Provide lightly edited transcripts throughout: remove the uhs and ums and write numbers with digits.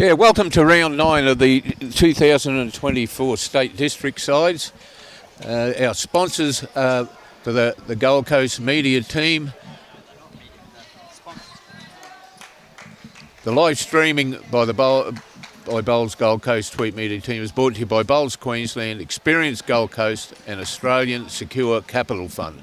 Yeah, welcome to round 9 of the 2024 State District Sides. Our sponsors for the Gold Coast media team. The live streaming by Bowls Gold Coast Tweet media team is brought to you by Bowls Queensland, Experience Gold Coast and Australian Secure Capital Fund.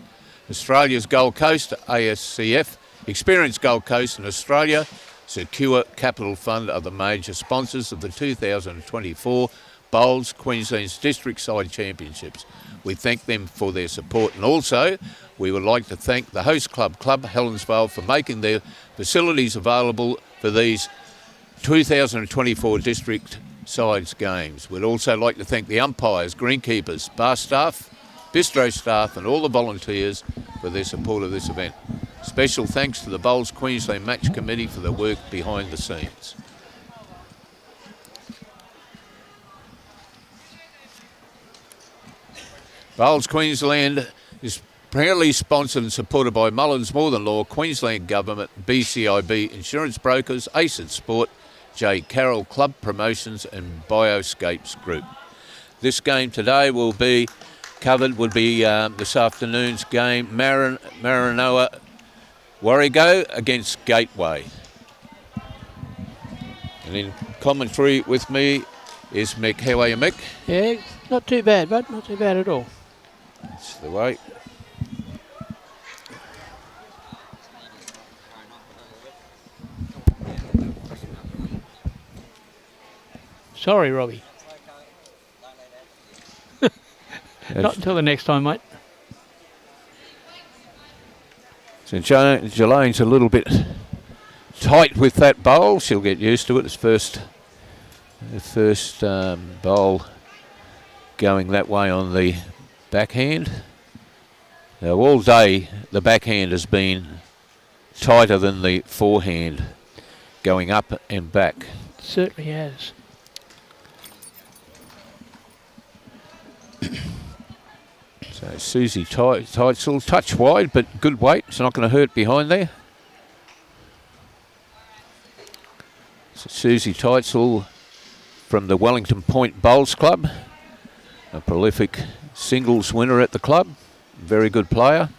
Australia's Gold Coast, ASCF, Experience Gold Coast and Australia Secure Capital Fund are the major sponsors of the 2024 Bowls Queensland's District Side Championships. We thank them for their support, and also we would like to thank the host club, Helensvale, for making their facilities available for these 2024 District Sides games. We'd also like to thank the umpires, greenkeepers, bar staff, bistro staff and all the volunteers for their support of this event. Special thanks to the Bowls Queensland Match Committee for the work behind the scenes. Bowls Queensland is proudly sponsored and supported by Mullins More Than Law, Queensland Government, BCIB Insurance Brokers, ACID Sport, J. Carroll Club Promotions and Bioscapes Group. This game today will be covered, this afternoon's game, MARANOA WARREGO against Gateway. And in commentary with me is Mick. How are you, Mick? Yeah, not too bad, bud. Not too bad at all. That's the way. Sorry, Robbie. Not until the next time, mate. So Jilanne's a little bit tight with that bowl. She'll get used to it. It's the first bowl going that way on the backhand. Now, all day the backhand has been tighter than the forehand, going up and back. It certainly has. So Suzi Teitzel, touch wide, but good weight. It's not going to hurt behind there. So Suzi Teitzel from the Wellington Point Bowls Club, a prolific singles winner at the club. Very good player.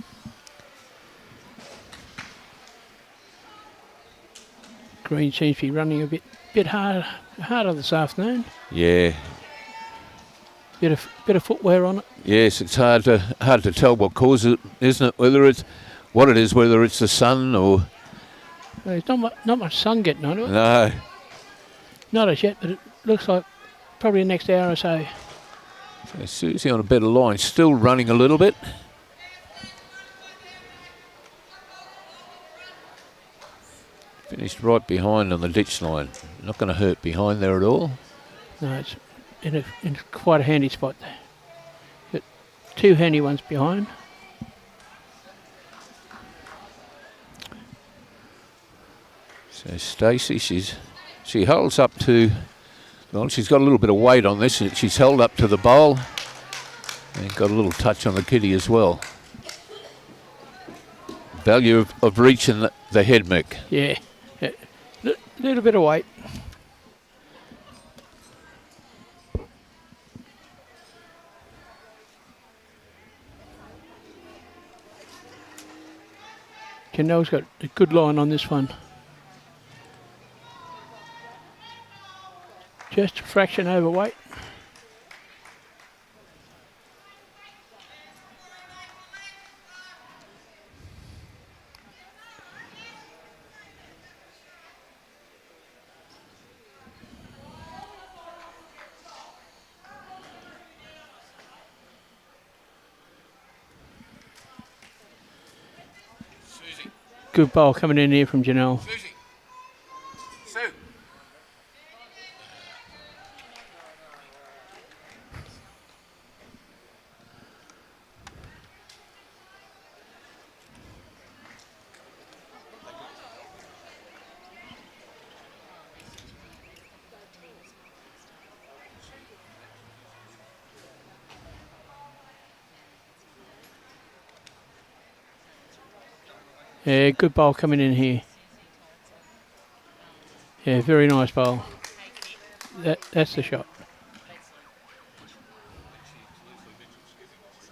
Green seems to be running a bit harder this afternoon. Yeah. Bit of footwear on it. Yes, it's hard to tell what causes it, isn't it? Whether it's the sun or. Well, there's not much sun getting on it. No. Not as yet, but it looks like probably the next hour or so. So Suzi on a better line, still running a little bit. Finished right behind on the ditch line. Not going to hurt behind there at all. No, it's in quite a handy spot there. But two handy ones behind. So Stacey, she holds up to, well, she's got a little bit of weight on this. She's held up to the bowl and got a little touch on the kitty as well. Value of reaching the head, Mick. Yeah, little bit of weight. Janelle's got a good line on this one. Just a fraction overweight. Good bowl coming in here from Janelle. Suzi. Sue. Yeah, good bowl coming in here. Yeah, very nice bowl. that's the shot.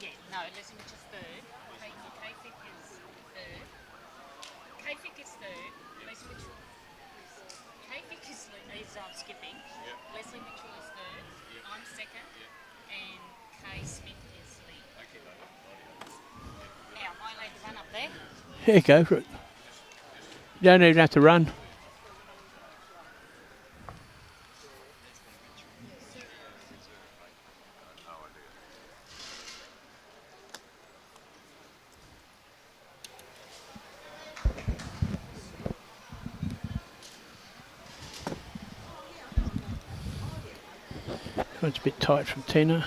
Yeah, no, Leslie Mitchell's third. Fick is third. Fick is third. Leslie Mitchell. Fick is skipping. Leslie Mitchell is third. I'm second. And Kay Smith is lead. Now, am I allowed to run up there? Yeah, go for it. You don't even have to run. It's a bit tight from Tina.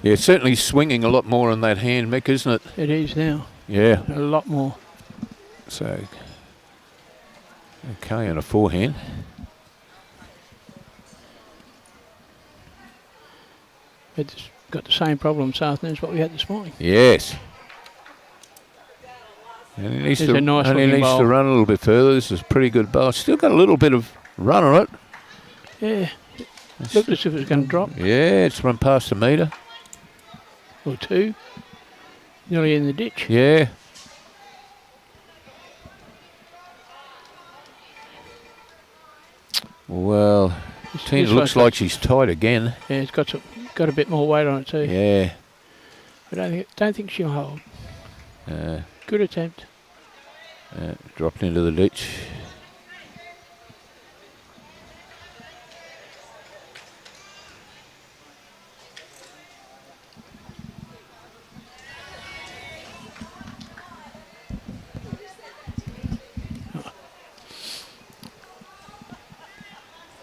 Yeah, it's certainly swinging a lot more on that hand, Mick, isn't it? It is now. Yeah. A lot more. So, okay, on a forehand. It's got the same problem this afternoon as what we had this morning. Yes. And he needs, It's a nice and he looking needs to bowl. run a little bit further. This is a pretty good bowl. Still got a little bit of run on it. Yeah. It looked as if it was going to drop. Yeah, it's run past a metre. Or two. Nearly in the ditch. Yeah. Well, Tina this looks one's like she's tight again. Yeah, it's got a bit more weight on it too. Yeah. I don't think she'll hold. Uh, Good attempt. dropped into the ditch.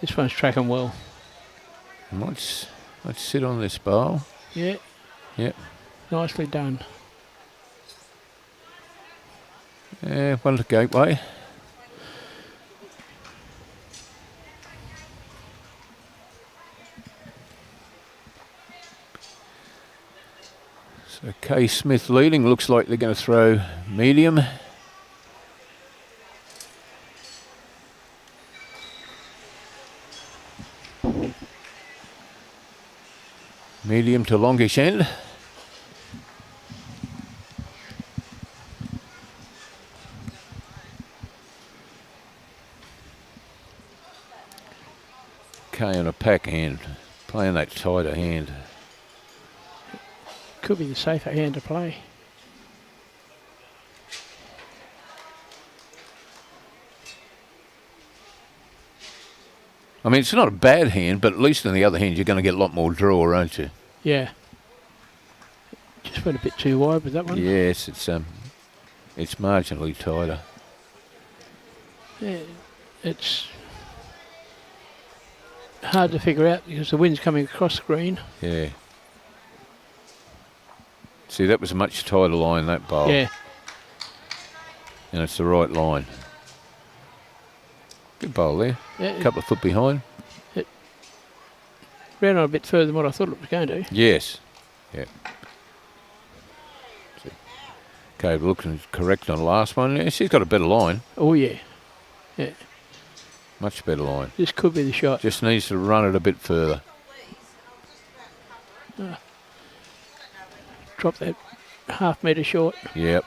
This one's tracking well. Let's sit on this bowl. Yeah. Yep. Nicely done. Yeah, one to gateway. So Kay Smith leading. Looks like they're going to throw medium. Medium to longish end. Kay on a pack hand, playing that tighter hand. Could be the safer hand to play. I mean, it's not a bad hand, but at least on the other hand, you're going to get a lot more draw, aren't you? Yeah. Just went a bit too wide with that one. Yes, it's marginally tighter. Yeah, it's hard to figure out because the wind's coming across the green. Yeah. See, that was a much tighter line, that bowl. Yeah. And it's the right line. Good bowl there. Yeah, A couple of foot behind. ran on a bit further than what I thought it was going to. Yes. Yeah. Okay, looking correct on the last one. Yeah, she's got a better line. Oh, yeah. Yeah. Much better line. This could be the shot. Just needs to run it a bit further. Drop that half metre short. Yep.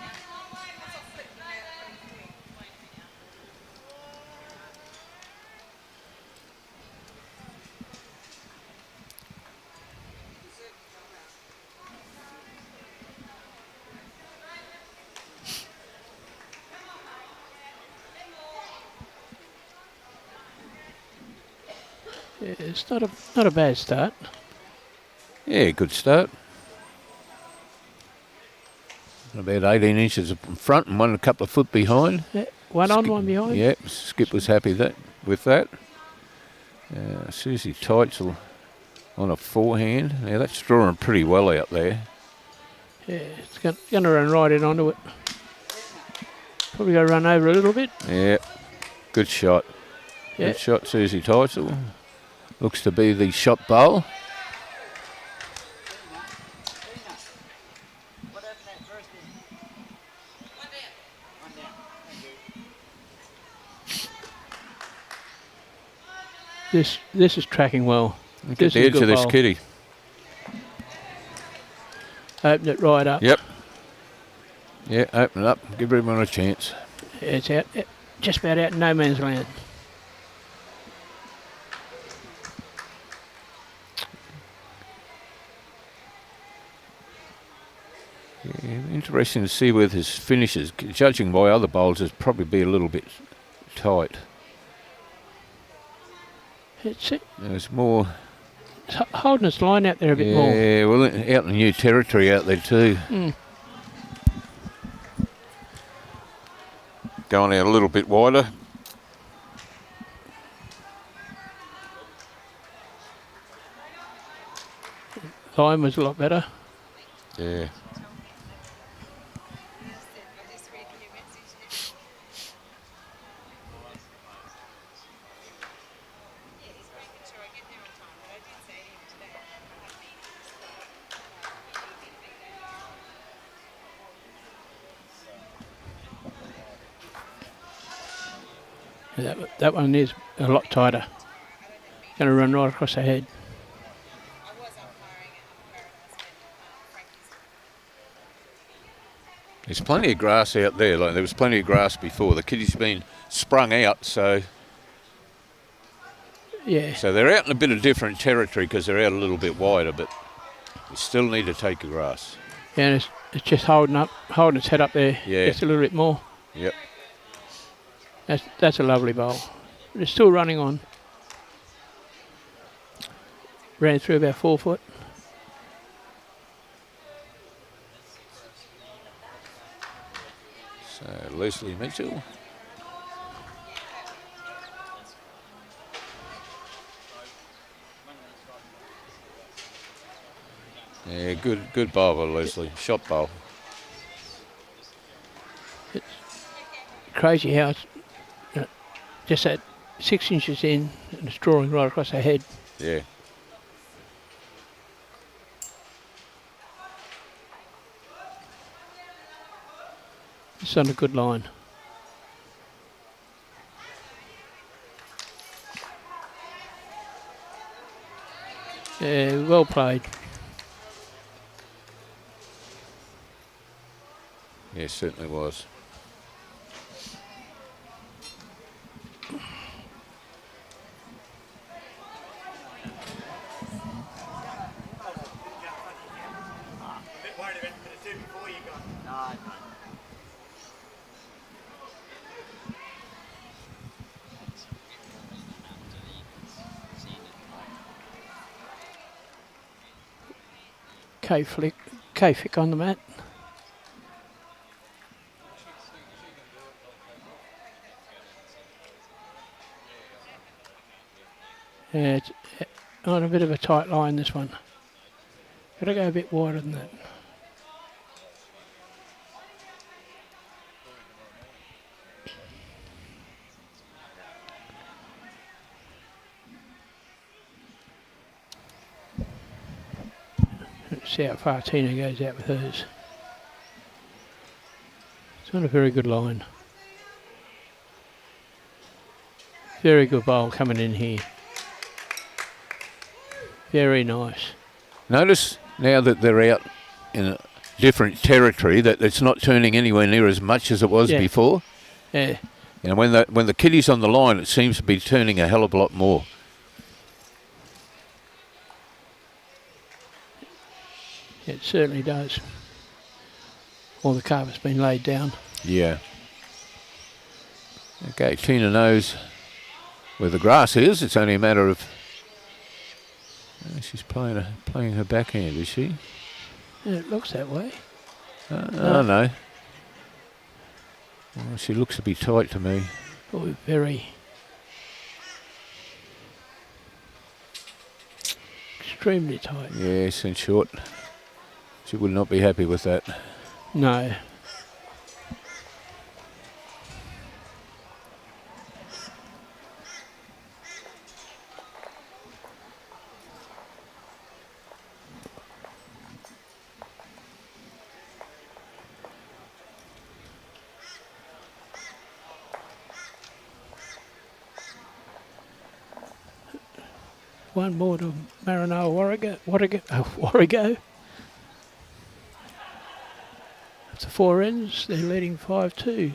Yeah, it's not a bad start. Yeah, good start. About 18 inches in front and one a couple of foot behind. Yeah, one on, one behind. Yep, Skip was happy with that. Suzi Teitzel on a forehand. Yeah, that's drawing pretty well out there. Yeah, it's going to run right in onto it. Probably going to run over a little bit. Yeah, good shot. Yeah. Good shot, Suzi Teitzel. Looks to be the shot bowl. This is tracking well. Look This at is the a edge good of this bowl. kitty. Open it right up. Yep. Yeah, open it up. Give everyone a chance. It's out, just about out in no man's land. Yeah, interesting to see where this finishes. Judging by other bowls, it'd probably be a little bit tight. It's There's more. holding its line out there a bit more. Yeah, well, out in new territory out there too. Going out a little bit wider. Line was a lot better. Yeah. That one is a lot tighter. Going to run right across the head. There's plenty of grass out there. Like there was plenty of grass before. The kitty's been sprung out, so Yeah. so they're out in a bit of different territory because they're out a little bit wider, but you still need to take the grass. Yeah, and it's just holding its head up there Yeah. just a little bit more. Yep. That's a lovely bowl. But it's still running on. Ran through about 4 foot. So Leslie Mitchell. Yeah, good bowl by Leslie. Shot bowl. Crazy how it's just at 6 inches in and it's drawing right across the head. Yeah. It's on a good line. Yeah, well played. Yeah, certainly was. Fick on the mat. Yeah, it's on a bit of a tight line, this one. Gotta go a bit wider than that. Let's see how far Tina goes out with hers. It's on a very good line. Very good bowl coming in here. Very nice. Notice now that they're out in a different territory that it's not turning anywhere near as much as it was Yeah. before. Yeah, You know, when the kitty's on the line, it seems to be turning a hell of a lot more. it certainly does. All the carpet's been laid down. Yeah. Okay, Tina knows where the grass is. It's only a matter of. She's playing her backhand, is she? Yeah, it looks that way. Oh no. Well, she looks to be tight to me. Oh, very. Extremely tight. Yes, in short, she would not be happy with that. No. one more to Maranoa Warrego. At the four ends, they're leading 5-2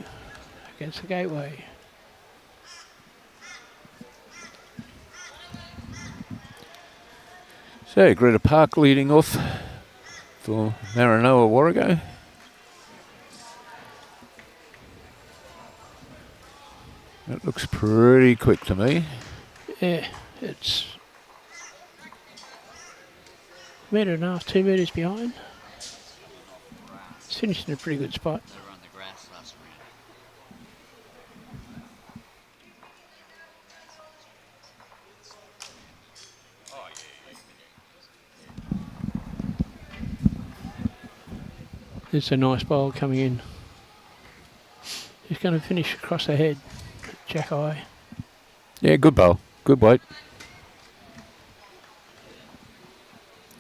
against the Gateway. So Greta Park leading off for Maranoa Warrego. That looks pretty quick to me. Yeah, it's a metre and a half, 2 metres behind. It's finished in a pretty good spot. They were on the grass last week. It's a nice bowl coming in. He's going to finish across the head. Jack eye. Yeah, good bowl. Good weight.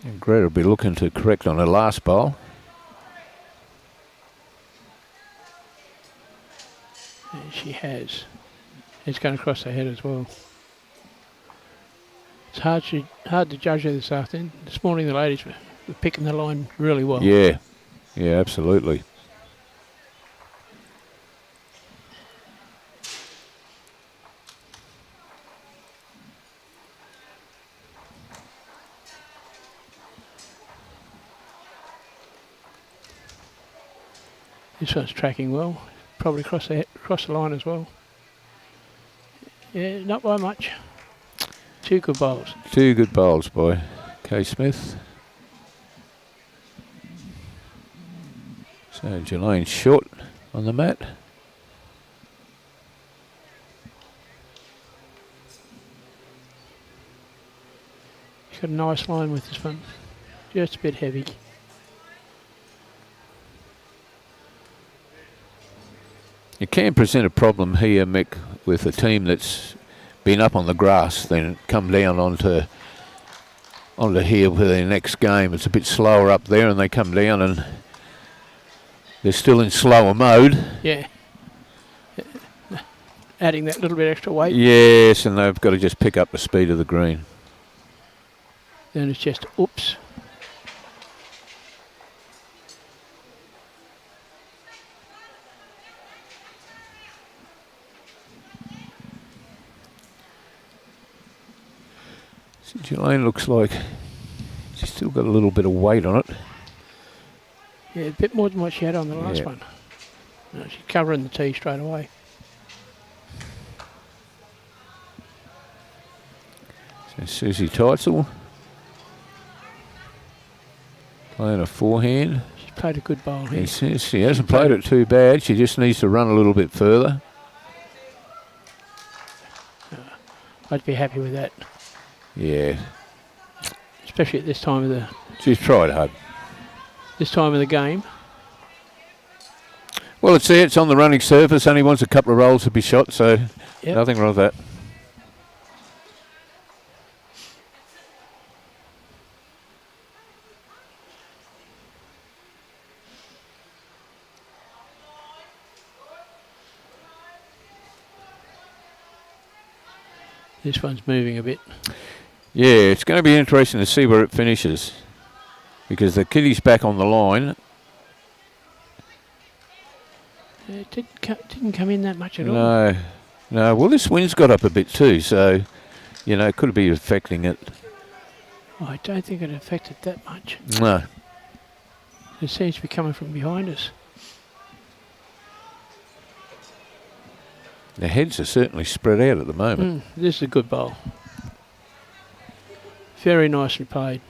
And Greta will be looking to correct on her last bowl. And she has. It's going across the head as well. It's hard to judge her this afternoon. This morning the ladies were picking the line really well. Yeah, yeah, absolutely. This one's tracking well. Probably across the line as well. Yeah, not by much. 2 good bowls. 2 good bowls by Kay Smith. So Jilanne short on the mat. She's got a nice line with this one. Just a bit heavy. You can present a problem here, Mick, with a team that's been up on the grass, then come down onto here for their next game. It's a bit slower up there, and they come down and they're still in slower mode. Yeah. Adding that little bit extra weight. Yes, and they've got to just pick up the speed of the green. Then it's just oops. Jilanne looks like she's still got a little bit of weight on it. Yeah, a bit more than what she had on the last Yeah. one. No, she's covering the tee straight away. So Suzi Teitzel playing a forehand. She's played a good bowl here. Yes, she hasn't played it too bad. She just needs to run a little bit further. I'd be happy with that, Yeah, especially at this time of the she's tried hard. Game. Well, it's there. It's on the running surface. Only wants a couple of rolls to be shot, so Yep. nothing wrong with that. This one's moving a bit. Yeah, it's going to be interesting to see where it finishes, because the kiddie's back on the line. It didn't come in that much at all. No. Well, this wind's got up a bit too, so it could be affecting it. Oh, I don't think it affected that much. No. It seems to be coming from behind us. The heads are certainly spread out at the moment. This is a good bowl. Very nicely played.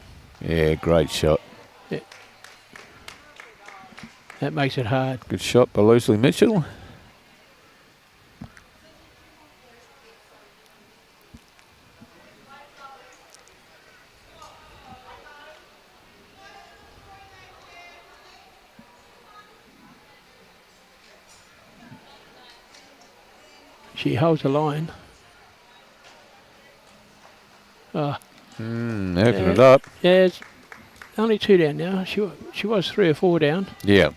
Yeah, great shot. Yeah. That makes it hard. Good shot by Leslie Mitchell. She holds the line. Open it up. Yeah, it's only 2 down now. She was 3 or 4 down. Yeah.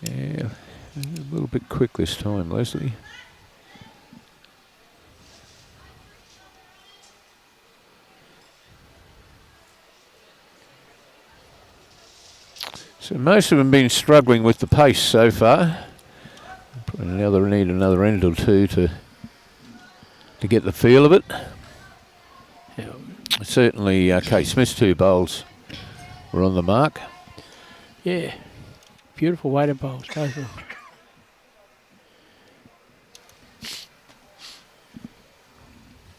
Yeah, a little bit quick this time, Leslie. So most of them been struggling with the pace so far. Probably need another end or two to get the feel of it. Yeah. Certainly, Kate Smith's 2 bowls were on the mark. Yeah. Beautiful weighted bowls, both of them.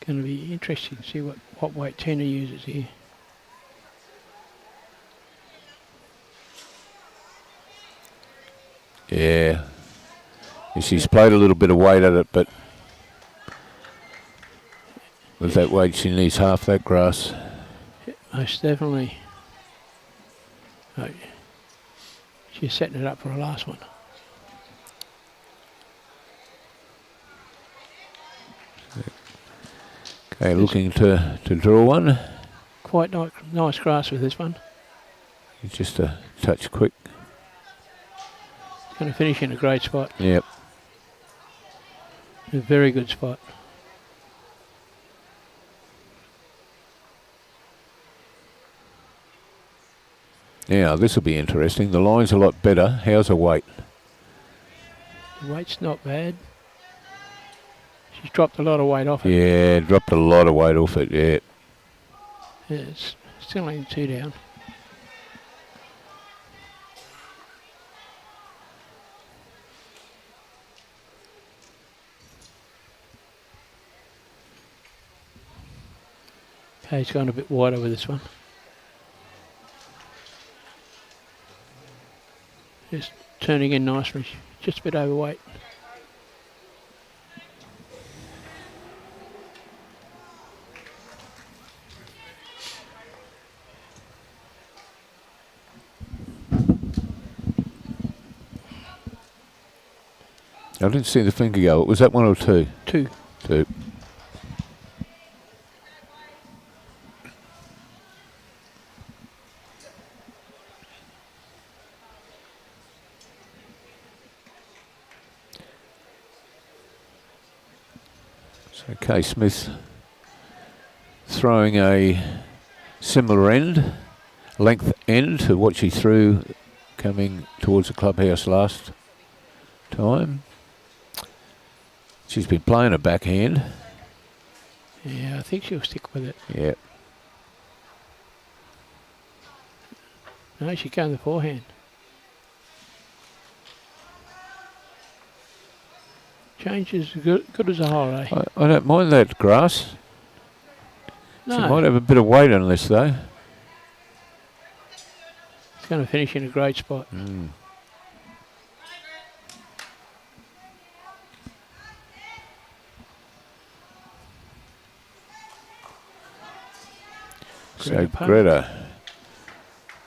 Going to be interesting to see what weight Tina uses here. Yeah. She's played a little bit of weight at it, but with that weight, she needs half that grass. Most definitely. Oh, she's setting it up for her last one. Okay, looking to draw one. Quite nice grass with this one. Just a touch quick. It's going to finish in a great spot. Yep. A very good spot. Yeah, this will be interesting. The line's a lot better. How's her weight? The weight's not bad. She's dropped a lot of weight off it. Yeah, dropped a lot of weight off it, yeah. Yeah, it's still only 2 down. Okay, he's gone a bit wider with this one. Just turning in nicely. Just a bit overweight. I didn't see the finger go. Was that 1 or 2? 2. 2. So Kay Smith throwing a similar length end to what she threw coming towards the clubhouse last time. She's been playing a backhand. Yeah, I think she'll stick with it. Yeah. No, she's going the forehand. Change is good as a holiday. I don't mind that grass. No, She might have a bit of weight on this though. it's going to finish in a great spot. So Greta.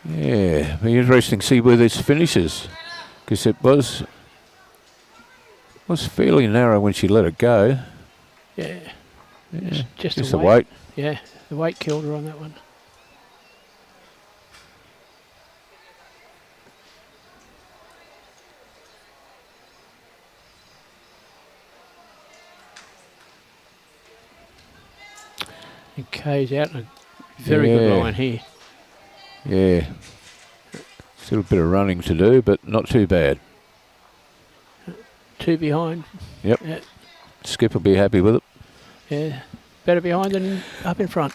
Yeah, be interesting to see where this finishes. Because it was fairly narrow when she let it go. Yeah, Yeah, just the the weight. weight. Yeah, the weight killed her on that one. And Kay's out in a very good line here. Yeah. Still a bit of running to do, but not too bad. 2 behind. Yep. Yeah, Skip will be happy with it. yeah, better behind than up in front.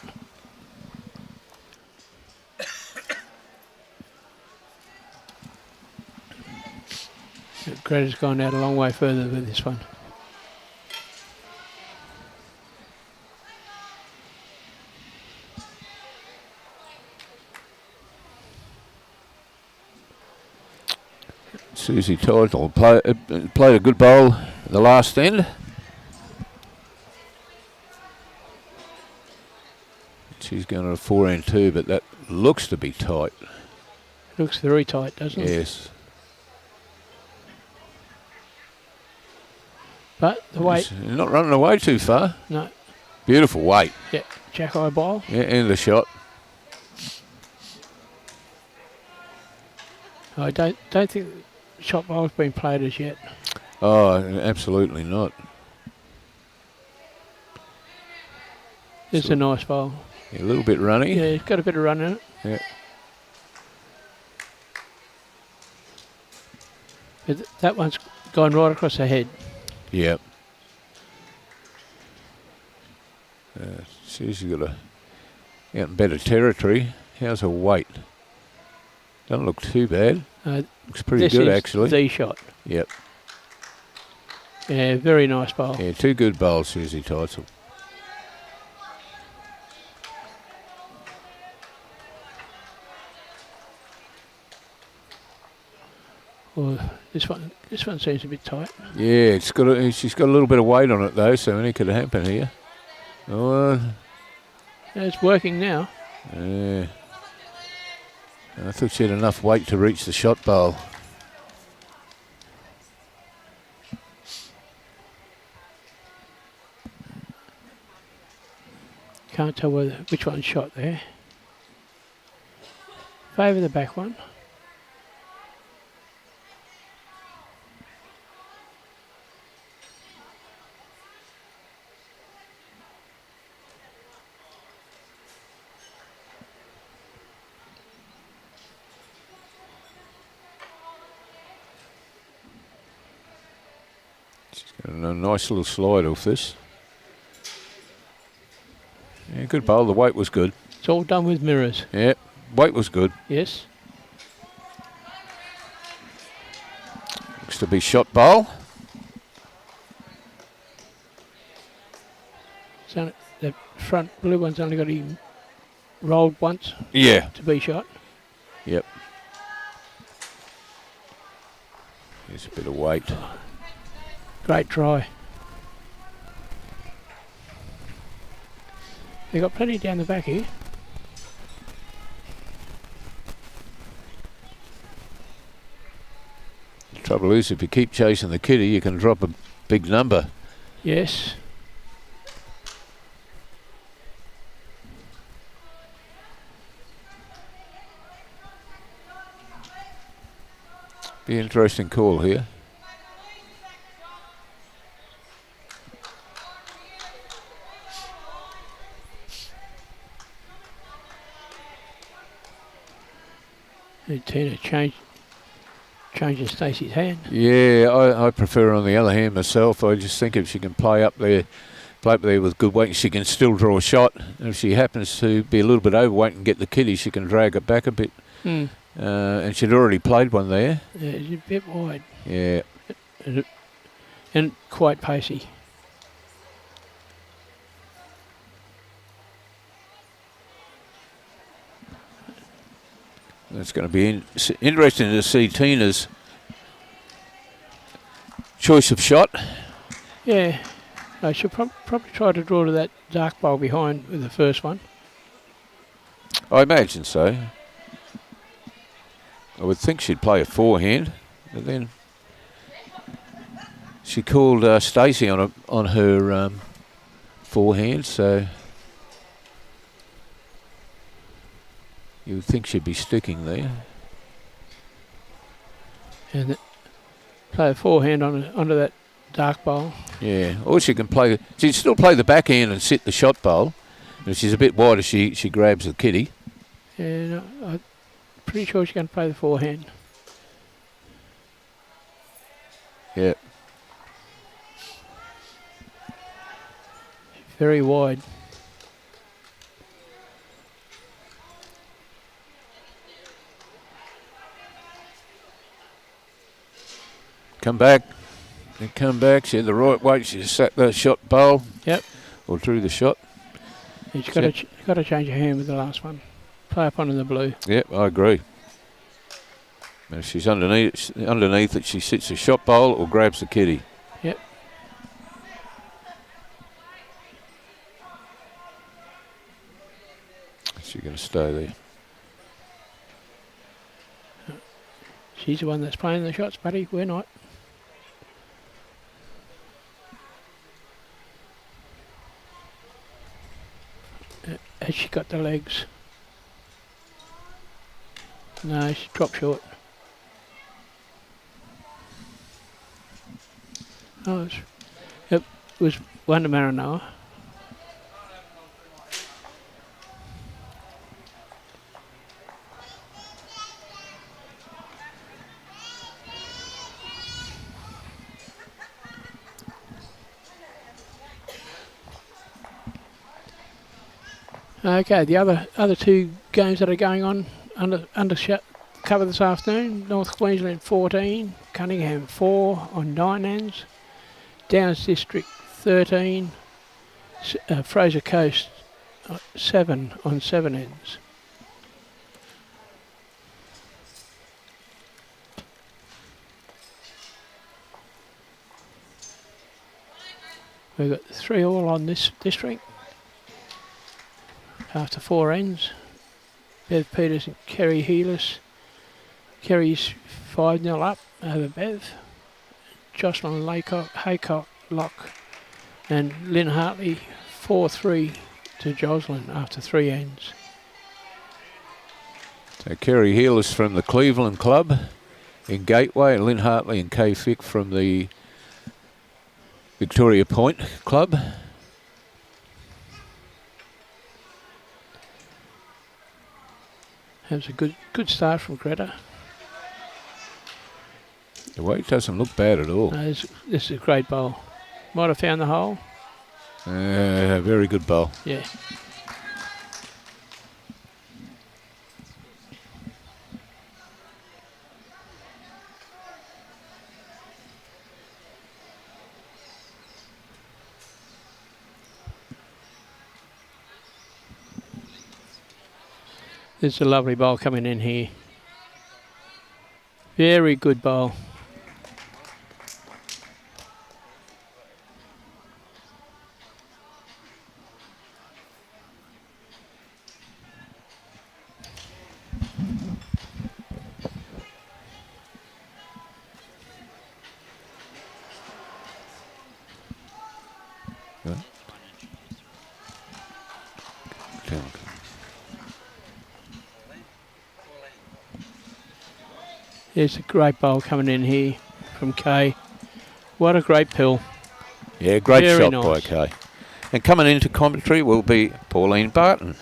Greta's gone out a long way further with this one. Suzi Teitzel played a good bowl at the last end. She's going to a 4-2, but that looks to be tight. Looks very tight, doesn't it? Yes. But the weight, It's not running away too far. no, Beautiful weight. yeah, Jack-eye bowl. Yeah, end of the shot. I don't think shot bowl's been played as yet. Oh, absolutely not. It's a nice bowl. Yeah, a little bit runny. Yeah, it's got a bit of run in it. Yeah. But that one's gone right across the head. Yep. She's got out in better territory. How's her weight? Doesn't look too bad. Looks pretty this good, is actually. the shot. Yep. Yeah, very nice bowl. Yeah, 2 good bowls, Suzi Teitzel. Well, this one seems a bit tight. Yeah, she's got a little bit of weight on it though, so anything could happen here. Oh, Yeah, it's working now. yeah. I thought she had enough weight to reach the shot bowl. Can't tell which one's shot there. Favour the back one. She's got a nice little slide off this. Yeah, good bowl. The weight was good. It's all done with mirrors. Yeah, weight was good. Yes. Looks to be shot bowl. So the front blue one's only got him rolled once Yeah. to be shot. Yep. There's a bit of weight. Great try. They got plenty down the back here. The trouble is, if you keep chasing the kitty, you can drop a big number. Yes. Be an interesting call here. Tina changing Stacey's hand. Yeah, I prefer on the other hand myself. I just think if she can play up there with good weight, she can still draw a shot. And if she happens to be a little bit overweight and get the kitty, she can drag it back a bit. And she'd already played one there. Yeah, it's a bit wide. Yeah. And quite pacey. It's going to be interesting to see Tina's choice of shot. Yeah. I should probably try to draw to that dark bowl behind with the first one. I imagine so. I would think she'd play a forehand, but then she called Stacey on her forehand, so you would think she'd be sticking there. And play a forehand onto that dark bowl. Yeah, or she'd still play the backhand and sit the shot bowl. If she's a bit wider, she grabs the kitty. Yeah, no, I'm pretty sure she's going to play the forehand. Yeah. Very wide. Come back. Then come back. She had the right weight. She sat the shot bowl. Yep. Or drew the shot. She's got to change her hand with the last one. Play up onto the blue. Yep, I agree. And if she's underneath it, she sits a shot bowl or grabs the kitty. Yep. She's going to stay there. She's the one that's playing the shots, buddy. We're not. Has she got the legs? No, she dropped short. Oh, it was one to Maranoa. Okay, the other two games that are going on under cover this afternoon: North Queensland 14, Cunningham 4 on 9 ends, Downs District 13, Fraser Coast 7 on 7 ends. We've got 3 all on this district. After 4 ends, Bev Peters and Kerry Heelis. Kerry's 5-0 up over Bev. Jocelyn Haycock Lock and Lynn Hartley 4-3 to Jocelyn after 3 ends. So Kerry Heelis from the Cleveland Club in Gateway, and Lynn Hartley and Kay Fick from the Victoria Point Club. That was a good start from Greta. The weight doesn't look bad at all. No, this is a great bowl. Might have found the hole. Very good bowl. Yeah. There's a lovely bowl coming in here. Very good bowl. There's a great bowl coming in here from Kay. What a great pill. Yeah, great Very shot nice. by Kay. And coming into commentary will be Pauline Barton.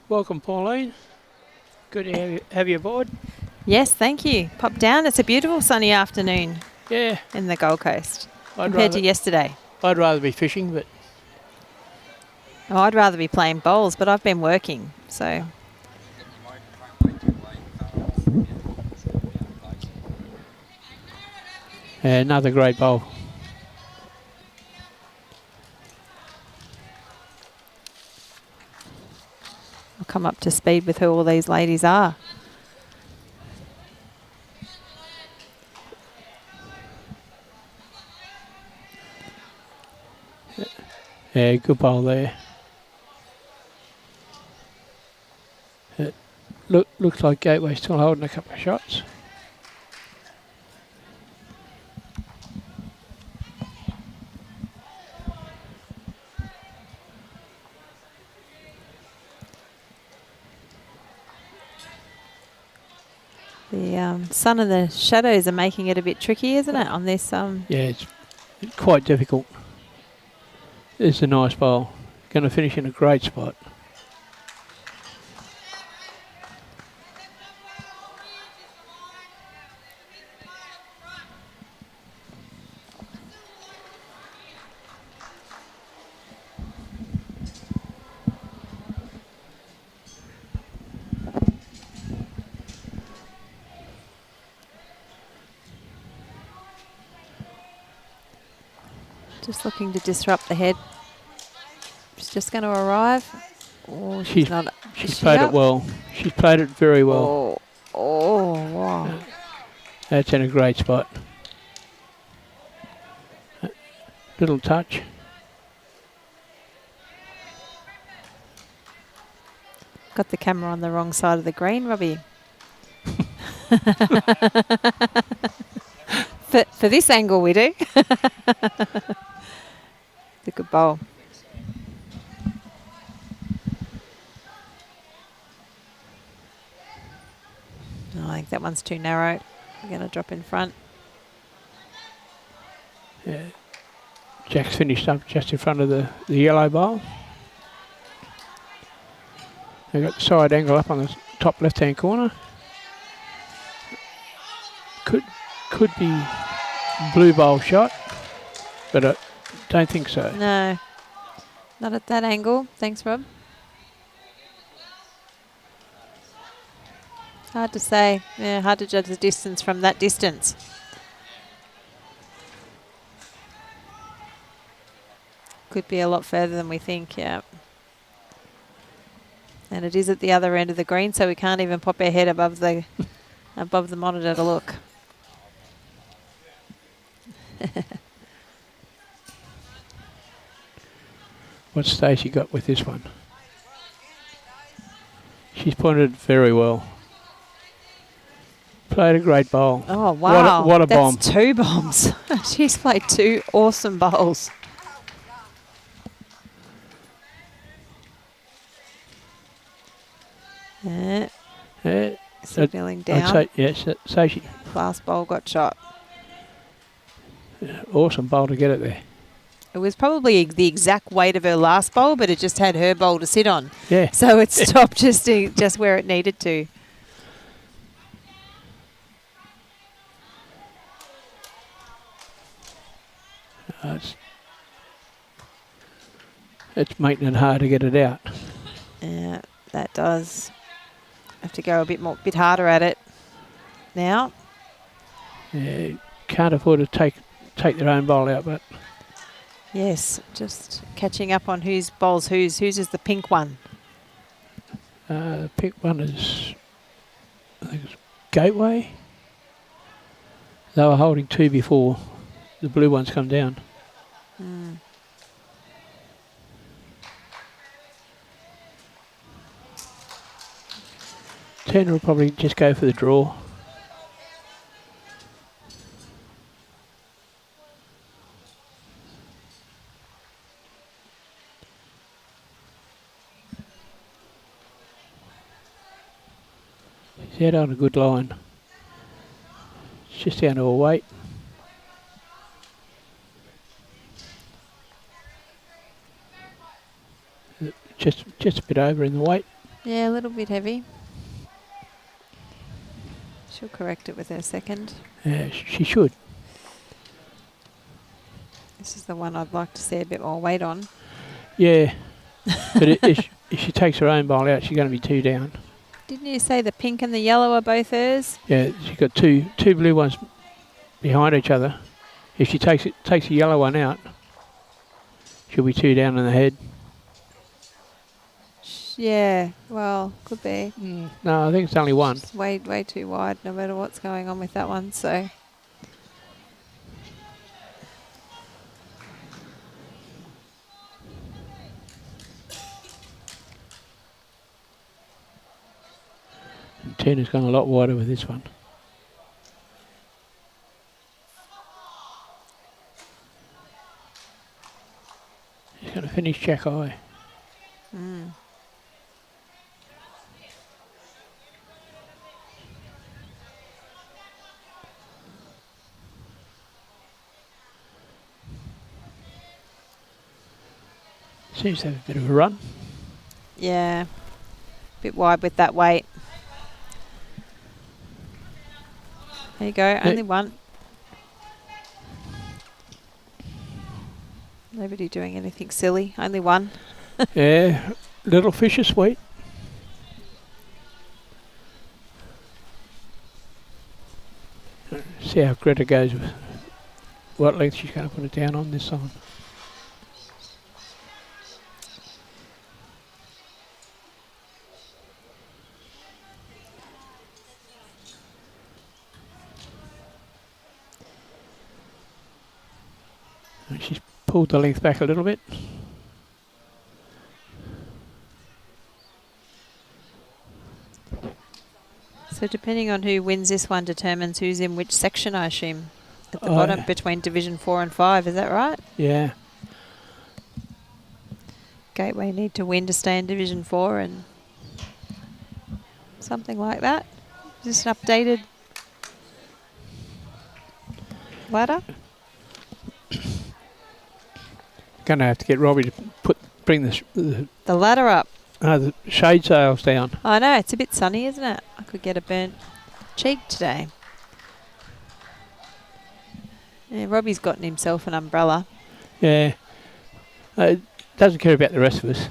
Welcome, Pauline. Good to have you aboard. Yes, thank you. Pop down. It's a beautiful sunny afternoon Yeah, in the Gold Coast I'd compared to yesterday. I'd rather be fishing, but Oh, I'd rather be playing bowls, but I've been working, so another great bowl. I'll come up to speed with who all these ladies are. Yeah, good bowl there. It looks like Gateway's still holding a couple of shots. The sun and the shadows are making it a bit tricky, isn't it, on this? Yeah, it's quite difficult. It's a nice bowl. Going to finish in a great spot. Just looking to disrupt the head. She's just going to arrive. Oh, She's not. She's played it well. She's played it very well. Oh, wow. That's in a great spot. Little touch. Got the camera on the wrong side of the green, Robbie. For this angle, we do. It's a good bowl. Oh, I think that one's too narrow. I'm going to drop in front. Yeah. Jack's finished up just in front of the yellow bowl. They've got the side angle up on the top left-hand corner. Could be blue bowl shot, but I don't think so. No, not at that angle. Thanks, Rob. Hard to say. Yeah, hard to judge the distance from that distance. Could be a lot further than we think, yeah. And it is at the other end of the green, so we can't even pop our head above the monitor to look. What's Stacey got with this one? She's pointed very well. Played a great bowl. Oh, wow. What a bomb. That's 2 bombs. She's played 2 awesome bowls. Yeah. Yeah. Signalling down. I'd say, yes, so she, Last bowl got shot. awesome bowl to get it there. It was probably the exact weight of her last bowl, but it just had her bowl to sit on. Yeah. So it stopped just where it needed to. It's making it hard to get it out. Yeah, that does. Have to go a bit harder at it now. Yeah, can't afford to take their own bowl out, but Yes, just catching up on whose bowls whose. Whose is the pink one? the pink one is, I think it's Gateway. They were holding 2 before the blue ones come down. Mm. Turner will probably just go for the draw. He's out on a good line. It's just down to a weight. Just a bit over in the weight. Yeah, a little bit heavy. She'll correct it with her second. Yeah, she should. This is the one I'd like to see a bit more weight on. Yeah, but if she takes her own bowl out, she's going to be 2 down. Didn't you say the pink and the yellow are both hers? Yeah, she's got two blue ones behind each other. If she takes the yellow one out, she'll be 2 down in the head. Yeah, well, could be. No, I think it's only 1. It's way too wide, no matter what's going on with that one. So And Turner's gone a lot wider with this one. He's going to finish jack high. mm. Seems to have a bit of a run. Yeah, bit wide with that weight. There you go, only 1. Nobody doing anything silly, only 1. Yeah, little fish are sweet. See how Greta goes with what length she's going to put it down on this time. She's pulled the length back a little bit. So depending on who wins this one determines who's in which section, I assume. At the bottom between Division 4 and 5, is that right? Yeah. Gateway need to win to stay in Division 4 and something like that. Just an updated ladder. Going to have to get Robbie to bring the ladder up. the shade sails down. I know, it's a bit sunny, isn't it? I could get a burnt cheek today. Yeah, Robbie's gotten himself an umbrella. Yeah. Doesn't care about the rest of us.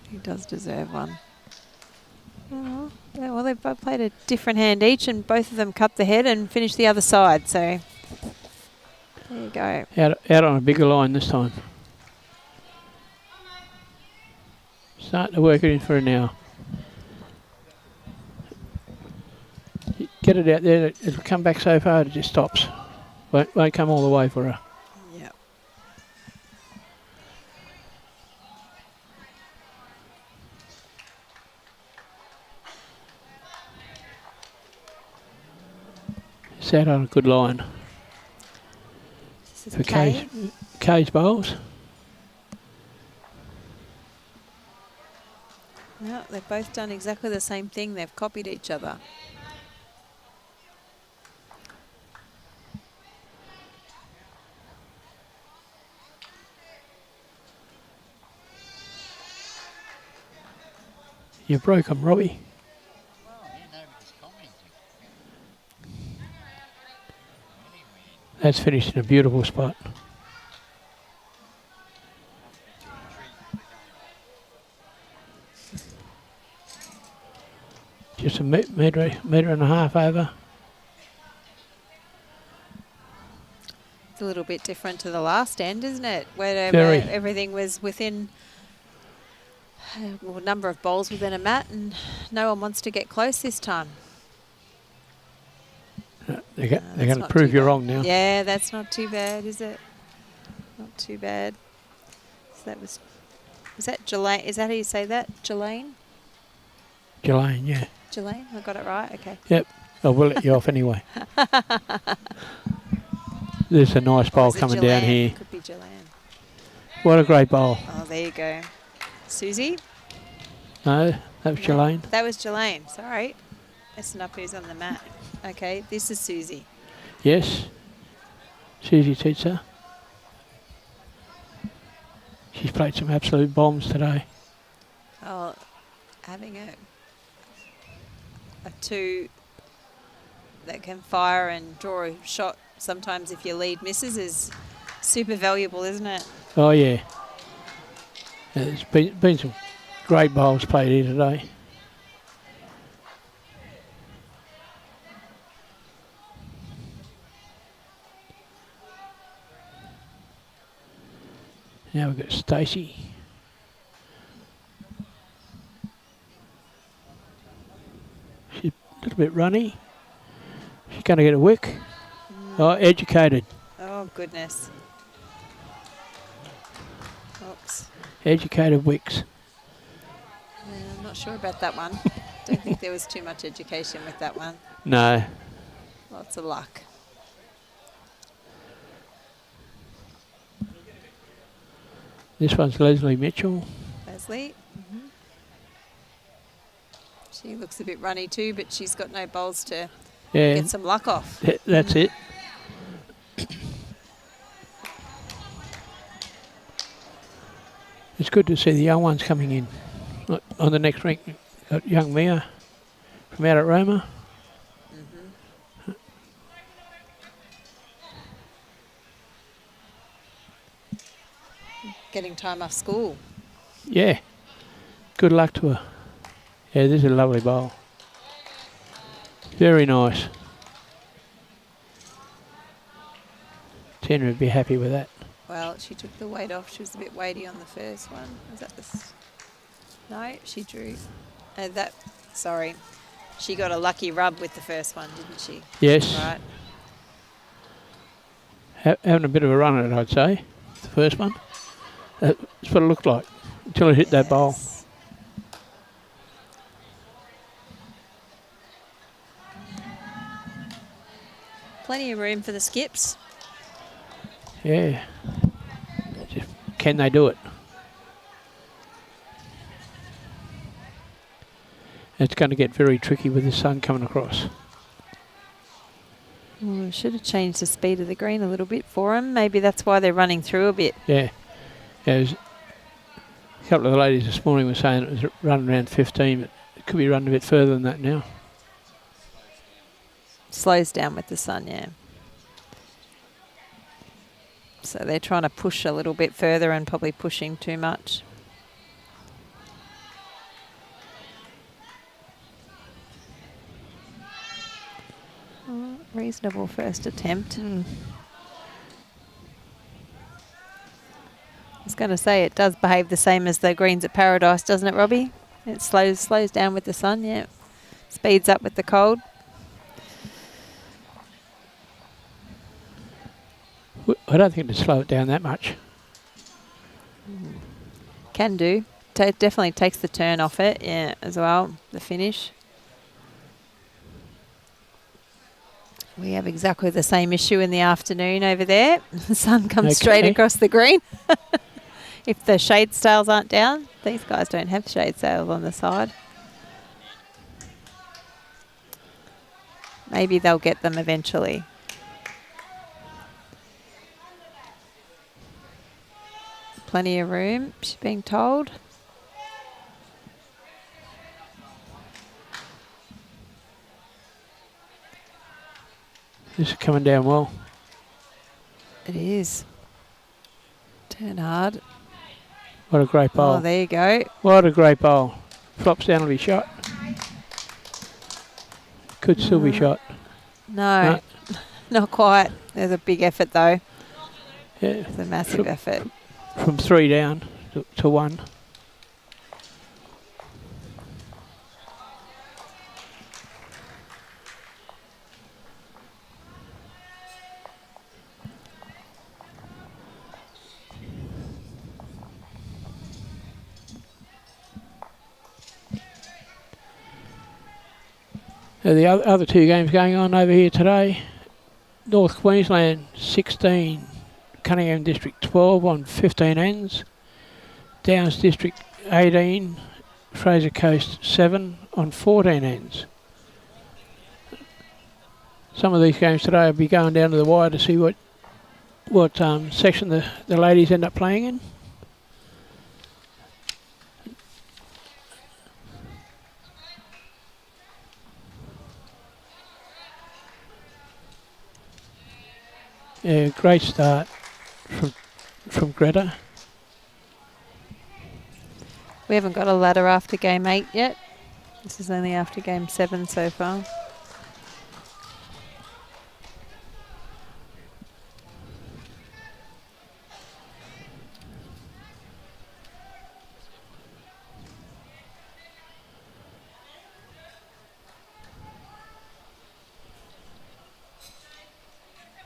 He does deserve one. Oh, yeah, well, they've both played a different hand each, and both of them cut the head and finished the other side. So there you go. Out on a bigger line this time. Starting to work it in for her now. Get it out there, it'll come back so far it just stops. Won't come all the way for her. Yep. It's out on a good line. This is For Kay. Kay's bowls. No, they've both done exactly the same thing. They've copied each other. You broke 'em, Robbie. That's finished in a beautiful spot. Just a metre and a half over. It's a little bit different to the last end, isn't it? Where Very. everything was within a number of bowls within a mat, and no one wants to get close this time. They're going to prove you wrong now. Yeah, that's not too bad, is it? Not too bad. So that was that Jilanne? Is that how you say that? Jilanne? Jilanne, yeah. Jilanne? I got it right? Okay. Yep. I will let you off anyway. There's a nice bowl Is it coming down Jilanne? here. Could be Jilanne. What a great bowl. Oh, there you go. Suzi? No, that was Jilanne. That was Jilanne. Sorry. Messing up who's on the mat. Okay, this is Suzi. Yes. Suzi Teitzel. She's played some absolute bombs today. Oh, having a two that can fire and draw a shot sometimes if your lead misses is super valuable, isn't it? Oh, yeah. There's been some great bowls played here today. Now we've got Stacey. She's a little bit runny. She's going to get a wick. Oh, educated. Oh, goodness. Oops. Educated wicks. I'm not sure about that one. Don't think there was too much education with that one. No. Lots of luck. This one's Leslie Mitchell. Leslie. She looks a bit runny too, but she's got no bowls to get some luck off. That's it. It's good to see the young ones coming in. On the next rank, got young Mia from out at Roma. Getting time off school. Yeah. Good luck to her. Yeah, this is a lovely bowl. Very nice. Tina would be happy with that. Well, she took the weight off. She was a bit weighty on the first one. Was that this? No, she drew. Sorry. She got a lucky rub with the first one, didn't she? Yes. Right. having a bit of a run at it, I'd say. The first one. That's what it looked like until it hit that bowl. Plenty of room for the skips. Yeah. Just, can they do it? It's going to get very tricky with the sun coming across. Well, we should have changed the speed of the green a little bit for them. Maybe that's why they're running through a bit. Yeah. A couple of the ladies this morning were saying it was running around 15, but it could be running a bit further than that now. Slows down with the sun, yeah. So they're trying to push a little bit further and probably pushing too much. Oh, reasonable first attempt. I was going to say it does behave the same as the greens at Paradise, doesn't it, Robbie? It slows down with the sun, yeah. Speeds up with the cold. I don't think it'd slow it down that much. Can do. Definitely takes the turn off it, yeah, as well, the finish. We have exactly the same issue in the afternoon over there. The sun comes straight across the green. If the shade sails aren't down, these guys don't have shade sails on the side. Maybe they'll get them eventually. Plenty of room, she's being told. This is coming down well. It is. Turn hard. What a great bowl. Oh, there you go. What a great bowl. Flops down to be shot. Could still be shot. No, not quite. There's a big effort though. Yeah. It's a massive effort. From 3 down to 1. The other two games going on over here today. North Queensland 16, Cunningham District 12 on 15 ends. Downs District 18, Fraser Coast 7 on 14 ends. Some of these games today will be going down to the wire to see what section the ladies end up playing in. Yeah, great start from Greta. We haven't got a ladder after game 8 yet. This is only after game 7 so far.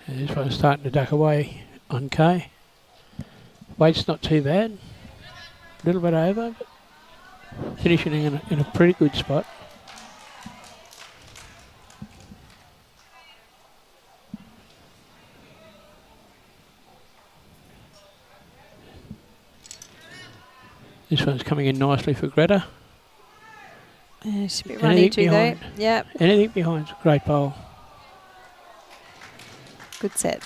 This one's starting to duck away on K. Weight's not too bad. A little bit over, but finishing in a pretty good spot. This one's coming in nicely for Greta. Should be running too though. Yep. Anything behind's a great bowl. Good set.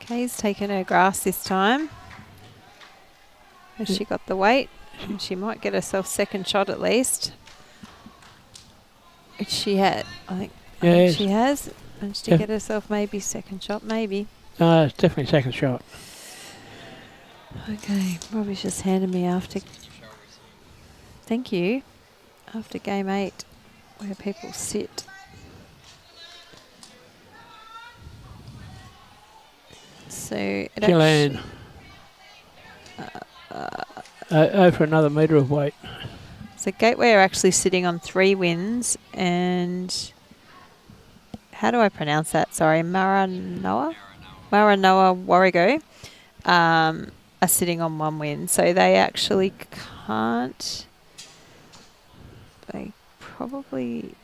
Kay's taken her grass this time. Has she got the weight? She might get herself second shot at least. Which she had, I think. Yes. She has. Managed to get herself maybe second shot, maybe. It's definitely second shot. Okay, Robbie's just handed me after. Thank you. After game 8, where people sit. So it Jilanne. Over another metre of weight. So Gateway are actually sitting on 3 wins, and how do I pronounce that? Sorry, Maranoa WARREGO are sitting on 1 win. So they actually can't. They probably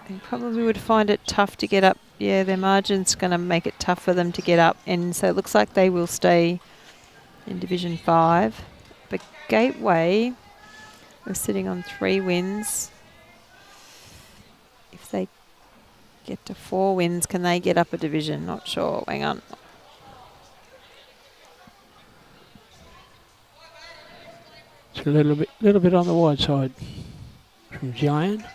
would find it tough to get up. Yeah, their margin's going to make it tough for them to get up, and so it looks like they will stay in Division 5. But Gateway are sitting on 3 wins. If they get to 4 wins, can they get up a division? Not sure. Hang on. It's a little bit on the wide side from Jilanne.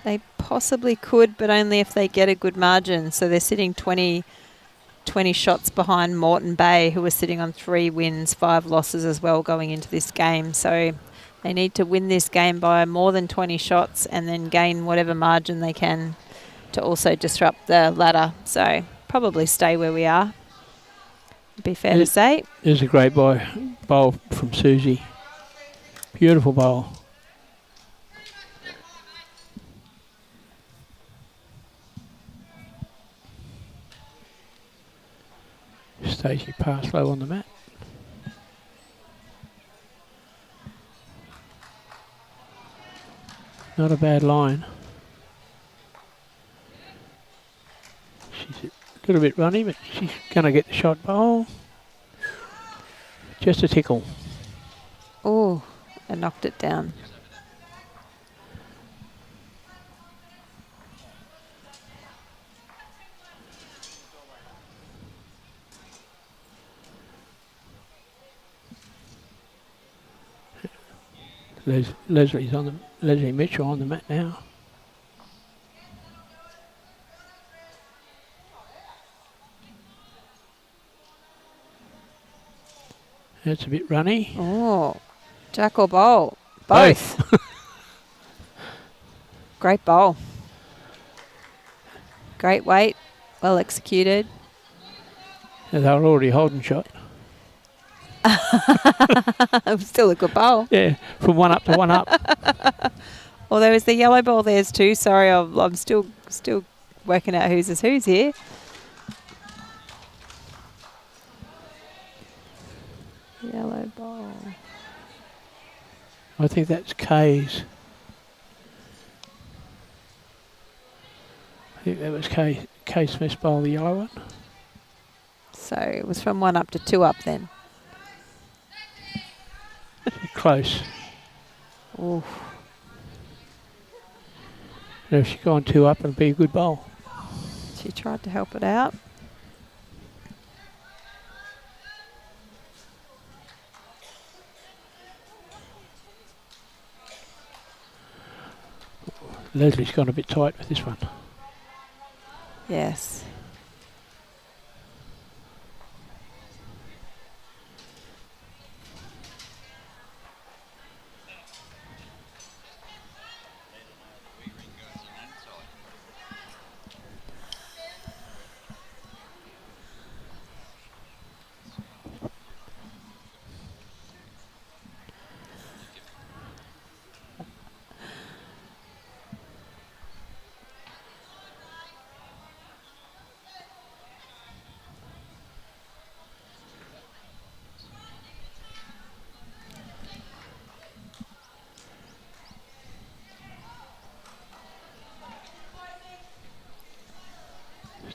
They possibly could, but only if they get a good margin. So they're sitting 20 shots behind Moreton Bay, who are sitting on 3 wins, 5 losses as well going into this game. So they need to win this game by more than 20 shots and then gain whatever margin they can to also disrupt the ladder. So probably stay where we are. Be fair to say. There's a great bowl from Suzi. Beautiful bowl. Stacey Passlow on the mat. Not a bad line. She's a little bit runny, but she's going to get the shot bowl. Just a tickle. Oh, I knocked it down. Leslie Mitchell on the mat now. That's a bit runny. Oh, jack or bowl? Both. Great bowl. Great weight. Well executed. Yeah, they were already holding shot. Still a good bowl. Yeah, from 1 up to 1 up. Well, there was the yellow ball there's too. Sorry, I'm still working out whose is whose here. Yellow ball. I think that's K's. I think that was K Smith's bowl, the yellow one. So it was from 1 up to 2 up then. Close. Ooh. And if she'd gone 2 up, it'd be a good bowl. She tried to help it out. Leslie's gone a bit tight with this one. Yes.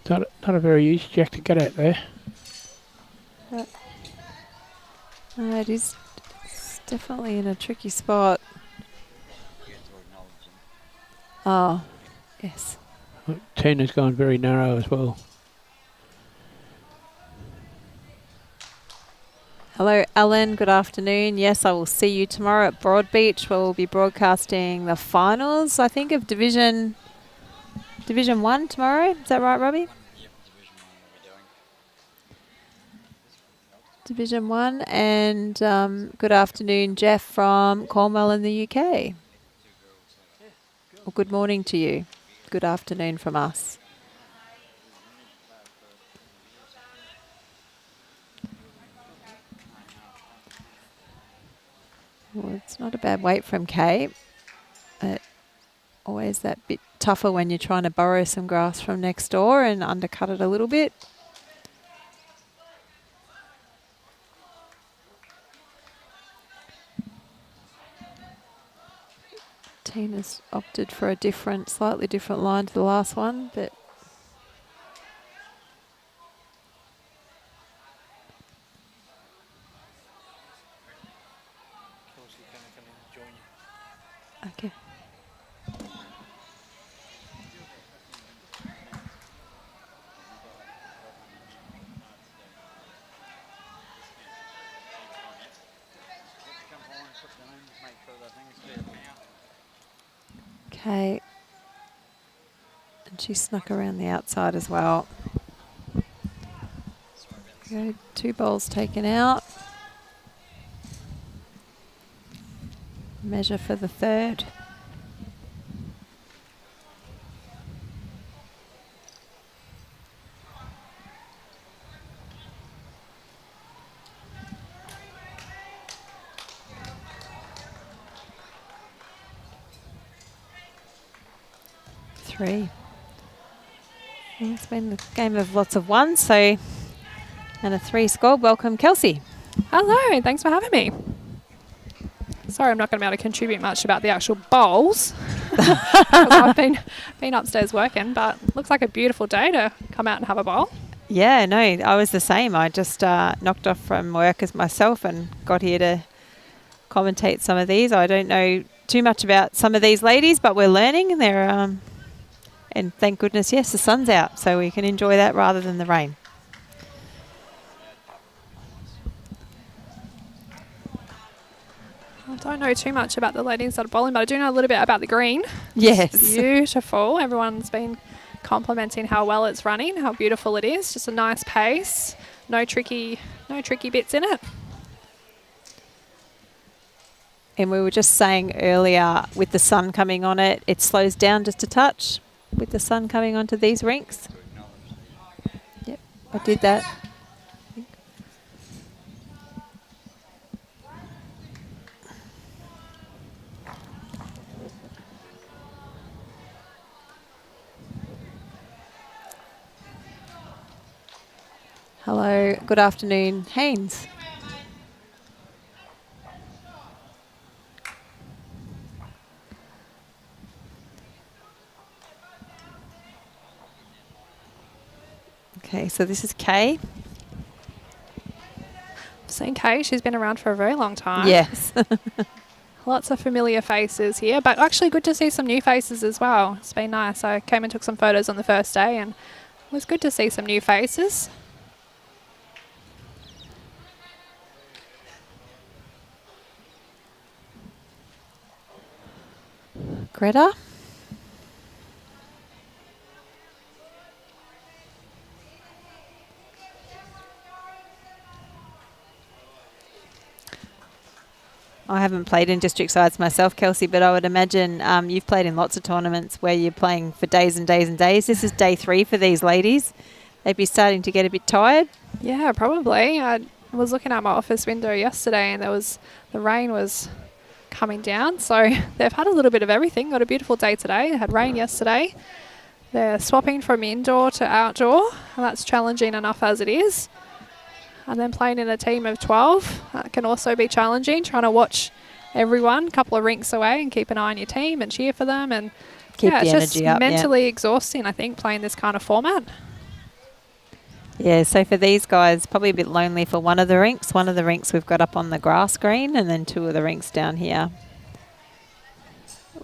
Not a very easy jack to get at there. It is definitely in a tricky spot. Oh, yes. Tina's gone very narrow as well. Hello, Alan. Good afternoon. Yes, I will see you tomorrow at Broadbeach, where we'll be broadcasting the finals, I think, of Division 1 tomorrow. Is that right, Robbie? Yep, Division 1. And good afternoon, Jeff from Cornwall in the UK. Well, good morning to you. Good afternoon from us. Not a bad weight from Kate. Always that bit tougher when you're trying to borrow some grass from next door and undercut it a little bit. Tina's opted for a slightly different line to the last one, but okay. Okay. And she snuck around the outside as well. Okay, 2 balls taken out. Measure for the third. Three. Well, it's been a game of lots of ones, so and a 3 score. Welcome, Kelsey. Hello, thanks for having me. Sorry, I'm not going to be able to contribute much about the actual bowls. I've been upstairs working, but looks like a beautiful day to come out and have a bowl. Yeah, no, I was the same. I just knocked off from work as myself and got here to commentate some of these. I don't know too much about some of these ladies, but we're learning, and they're and thank goodness, yes, the sun's out, so we can enjoy that rather than the rain. I don't know too much about the ladies that are bowling, but I do know a little bit about the green. Yes. It's beautiful. Everyone's been complimenting how well it's running, how beautiful it is. Just a nice pace. No tricky bits in it. And we were just saying earlier, with the sun coming on it, it slows down just a touch with the sun coming onto these rinks. Yep, I did that. Hello, good afternoon, Haynes. Okay, so this is Kay. I've seen Kay. She's been around for a very long time. Yes. Lots of familiar faces here, but actually good to see some new faces as well. It's been nice. I came and took some photos on the first day, and it was good to see some new faces. Greta. I haven't played in district sides myself, Kelsey, but I would imagine you've played in lots of tournaments where you're playing for days and days and days. This is day 3 for these ladies. They'd be starting to get a bit tired. Yeah, probably. I was looking out my office window yesterday, and the rain was coming down, so they've had a little bit of everything. Got a beautiful day today. They had rain yesterday. They're swapping from indoor to outdoor, and that's challenging enough as it is. And then playing in a team of 12, that can also be challenging, trying to watch everyone a couple of rinks away and keep an eye on your team and cheer for them. And Keep the it's energy just up, mentally exhausting, I think, playing this kind of format. Yeah, so for these guys, probably a bit lonely for one of the rinks. One of the rinks we've got up on the grass green, and then 2 of the rinks down here,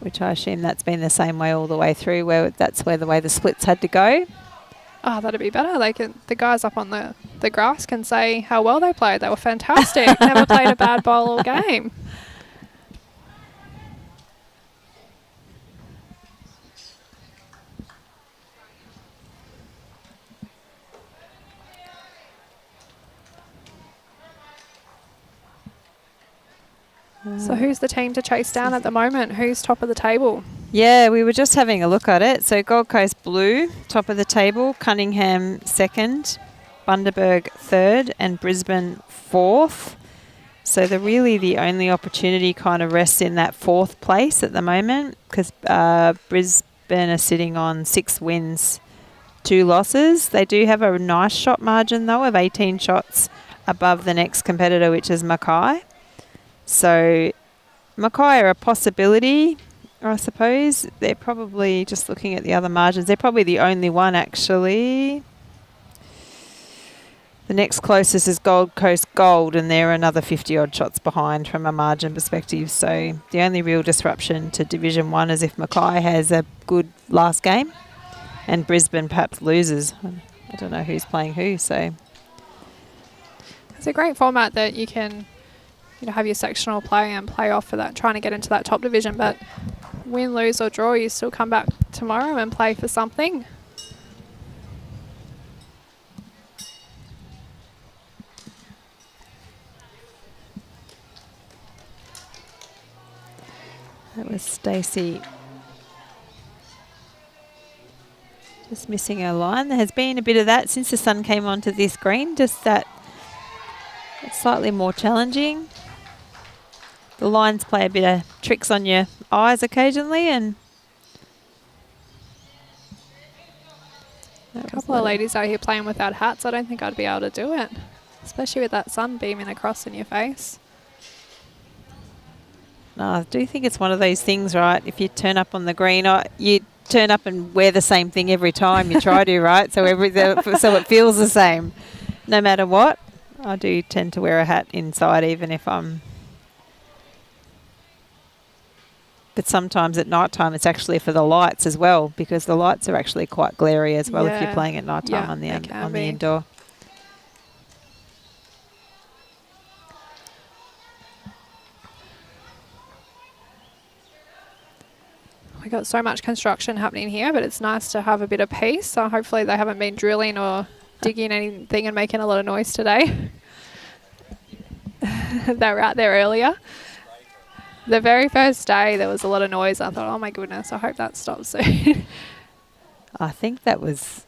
which I assume that's been the same way all the way through, where that's where the way the splits had to go. Oh, that'd be better. The guys up on the grass can say how well they played. They were fantastic. Never played a bad bowl all game. So who's the team to chase down at the moment? Who's top of the table? Yeah, we were just having a look at it. So Gold Coast Blue, top of the table, Cunningham second, Bundaberg third, and Brisbane fourth. So the only opportunity kind of rests in that 4th place at the moment, because Brisbane are sitting on 6 wins, 2 losses. They do have a nice shot margin though of 18 shots above the next competitor, which is Mackay. So Mackay are a possibility, I suppose. They're probably, just looking at the other margins, they're probably the only one actually. The next closest is Gold Coast Gold, and they're another 50-odd shots behind from a margin perspective. So the only real disruption to Division 1 is if Mackay has a good last game and Brisbane perhaps loses. I don't know who's playing who, so... It's a great format that you can, have your sectional play and play off for that, trying to get into that top division. But win, lose or draw, you still come back tomorrow and play for something. That was Stacey. Just missing her line. There has been a bit of that since the sun came onto this green, just that it's slightly more challenging. The lines play a bit of tricks on your eyes occasionally, and a couple of ladies out here playing without hats. I don't think I'd be able to do it, especially with that sun beaming across in your face. No, I do think it's one of those things, right? If you turn up on the green, you turn up and wear the same thing every time you try to, right? So so it feels the same, no matter what. I do tend to wear a hat inside, even if I'm. But sometimes at night time, it's actually for the lights as well, because the lights are actually quite glary as well if you're playing at night time on the indoor. We got so much construction happening here, but it's nice to have a bit of peace. So hopefully they haven't been drilling or digging anything and making a lot of noise today. They were out there earlier. The very first day there was a lot of noise. I thought, oh my goodness, I hope that stops soon. I think that was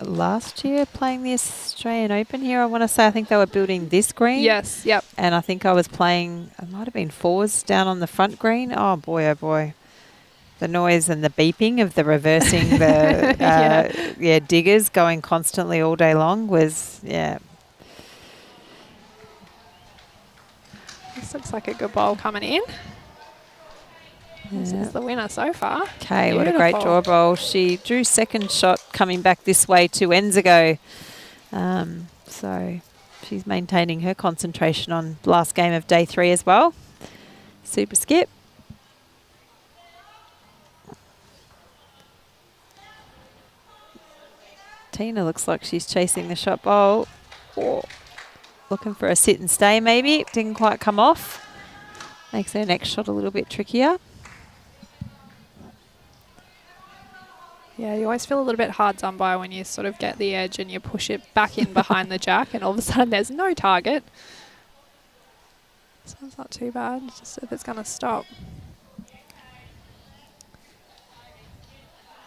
last year playing the Australian Open here. I want to say I think they were building this green. Yes, yep. And I think I was playing, it might have been 4s down on the front green. Oh boy, oh boy. The noise and the beeping of the reversing the diggers going constantly all day long was, This looks like a good ball coming in. This is the winner so far. Okay, what a great draw bowl. She drew second shot coming back this way 2 ends ago. So she's maintaining her concentration on last game of day 3 as well. Super skip. Tina looks like she's chasing the shot bowl. Oh, looking for a sit and stay maybe. It didn't quite come off. Makes her next shot a little bit trickier. Yeah, you always feel a little bit hard done by when you sort of get the edge and you push it back in behind the jack and all of a sudden there's no target. So it's not too bad, just if it's going to stop.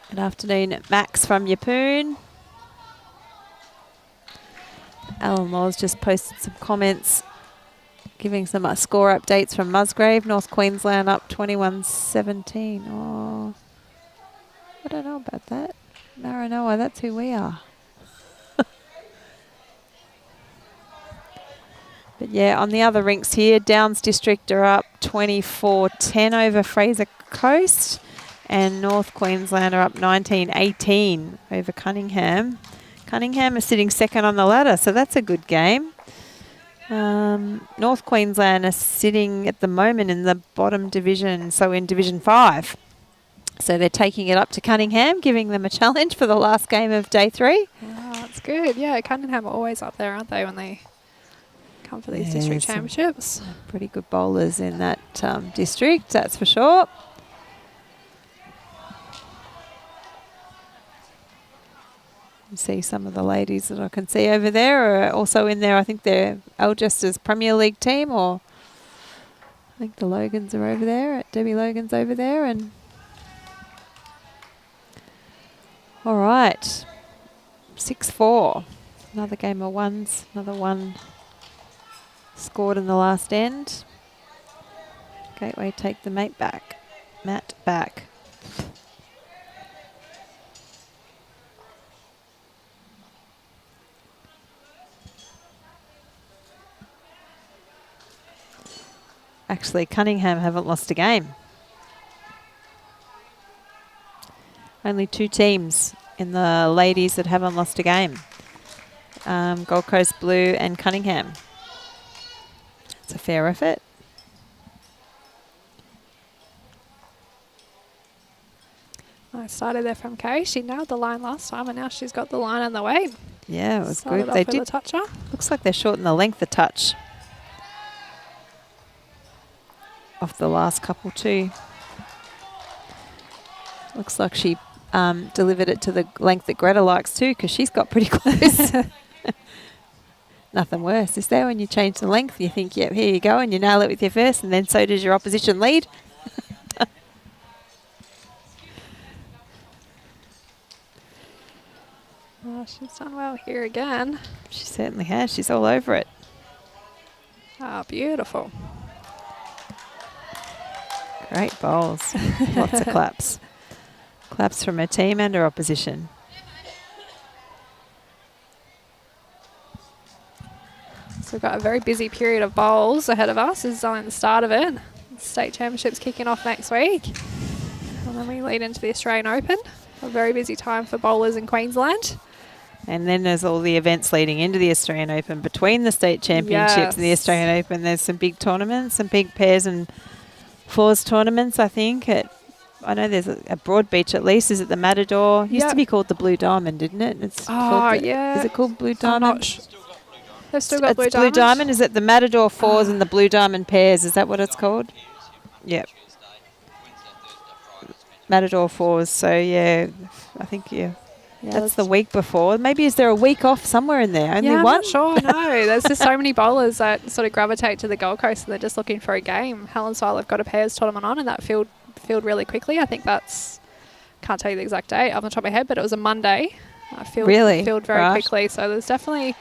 Good afternoon, Max from Yeppoon. Alan Laws just posted some comments giving some score updates from Musgrave. North Queensland up 21-17. Oh, I don't know about that. Maranoa, that's who we are. But yeah, on the other rinks here, Downs District are up 24-10 over Fraser Coast. And North Queensland are up 19-18 over Cunningham. Cunningham is sitting second on the ladder, so that's a good game. North Queensland are sitting at the moment in the bottom division, so in Division 5. So they're taking it up to Cunningham, giving them a challenge for the last game of day 3. Oh, that's good. Yeah, Cunningham are always up there, aren't they, when they come for these district championships? Pretty good bowlers in that district, that's for sure. See some of the ladies that I can see over there are also in there. I think they're Alchester's Premier League team, or I think the Logans are over there. Debbie Logan's over there. And all right, 6-4. Another game of ones, another one scored in the last end. Gateway take the mat back. Actually, Cunningham haven't lost a game. Only 2 teams in the ladies that haven't lost a game. Gold Coast Blue and Cunningham. It's a fair effort. I started there from Kay. She nailed the line last time, and now she's got the line on the way. Yeah, it was Started good. off They with did. a toucher. Looks like they're shortened the length a touch off the last couple too. Looks like she delivered it to the length that Greta likes too, because she's got pretty close. Nothing worse, is there, when you change the length, you think, yep, here you go, and you nail it with your first, and then so does your opposition lead. Oh, she's done well here again. She certainly has. She's all over it. Ah, beautiful. Great bowls. Lots of claps. Claps from her team and her opposition. So we've got a very busy period of bowls ahead of us. This is only the start of it. State Championships kicking off next week. And then we lead into the Australian Open. A very busy time for bowlers in Queensland. And then there's all the events leading into the Australian Open. Between the State Championships and the Australian Open, there's some big tournaments, some big pairs and fours tournaments, I think. I know there's a Broadbeach at least. Is it the Matador? It used to be called the Blue Diamond, didn't it? It's yeah. Is it called Blue Diamond? I'm not sure. They've still got It's Blue Diamond. Is it the Matador fours and the Blue Diamond pairs? Is that what it's called? Yep. Matador fours. So, yeah, I think, that's the week before. Maybe is there a week off somewhere in there? Only I'm one? not sure. No, there's just so many bowlers that sort of gravitate to the Gold Coast and they're just looking for a game. Helensvale have got a pairs tournament on and that filled really quickly. I think that's, can't tell you the exact date off the top of my head, but it was a Monday. Filled very quickly. So there's definitely,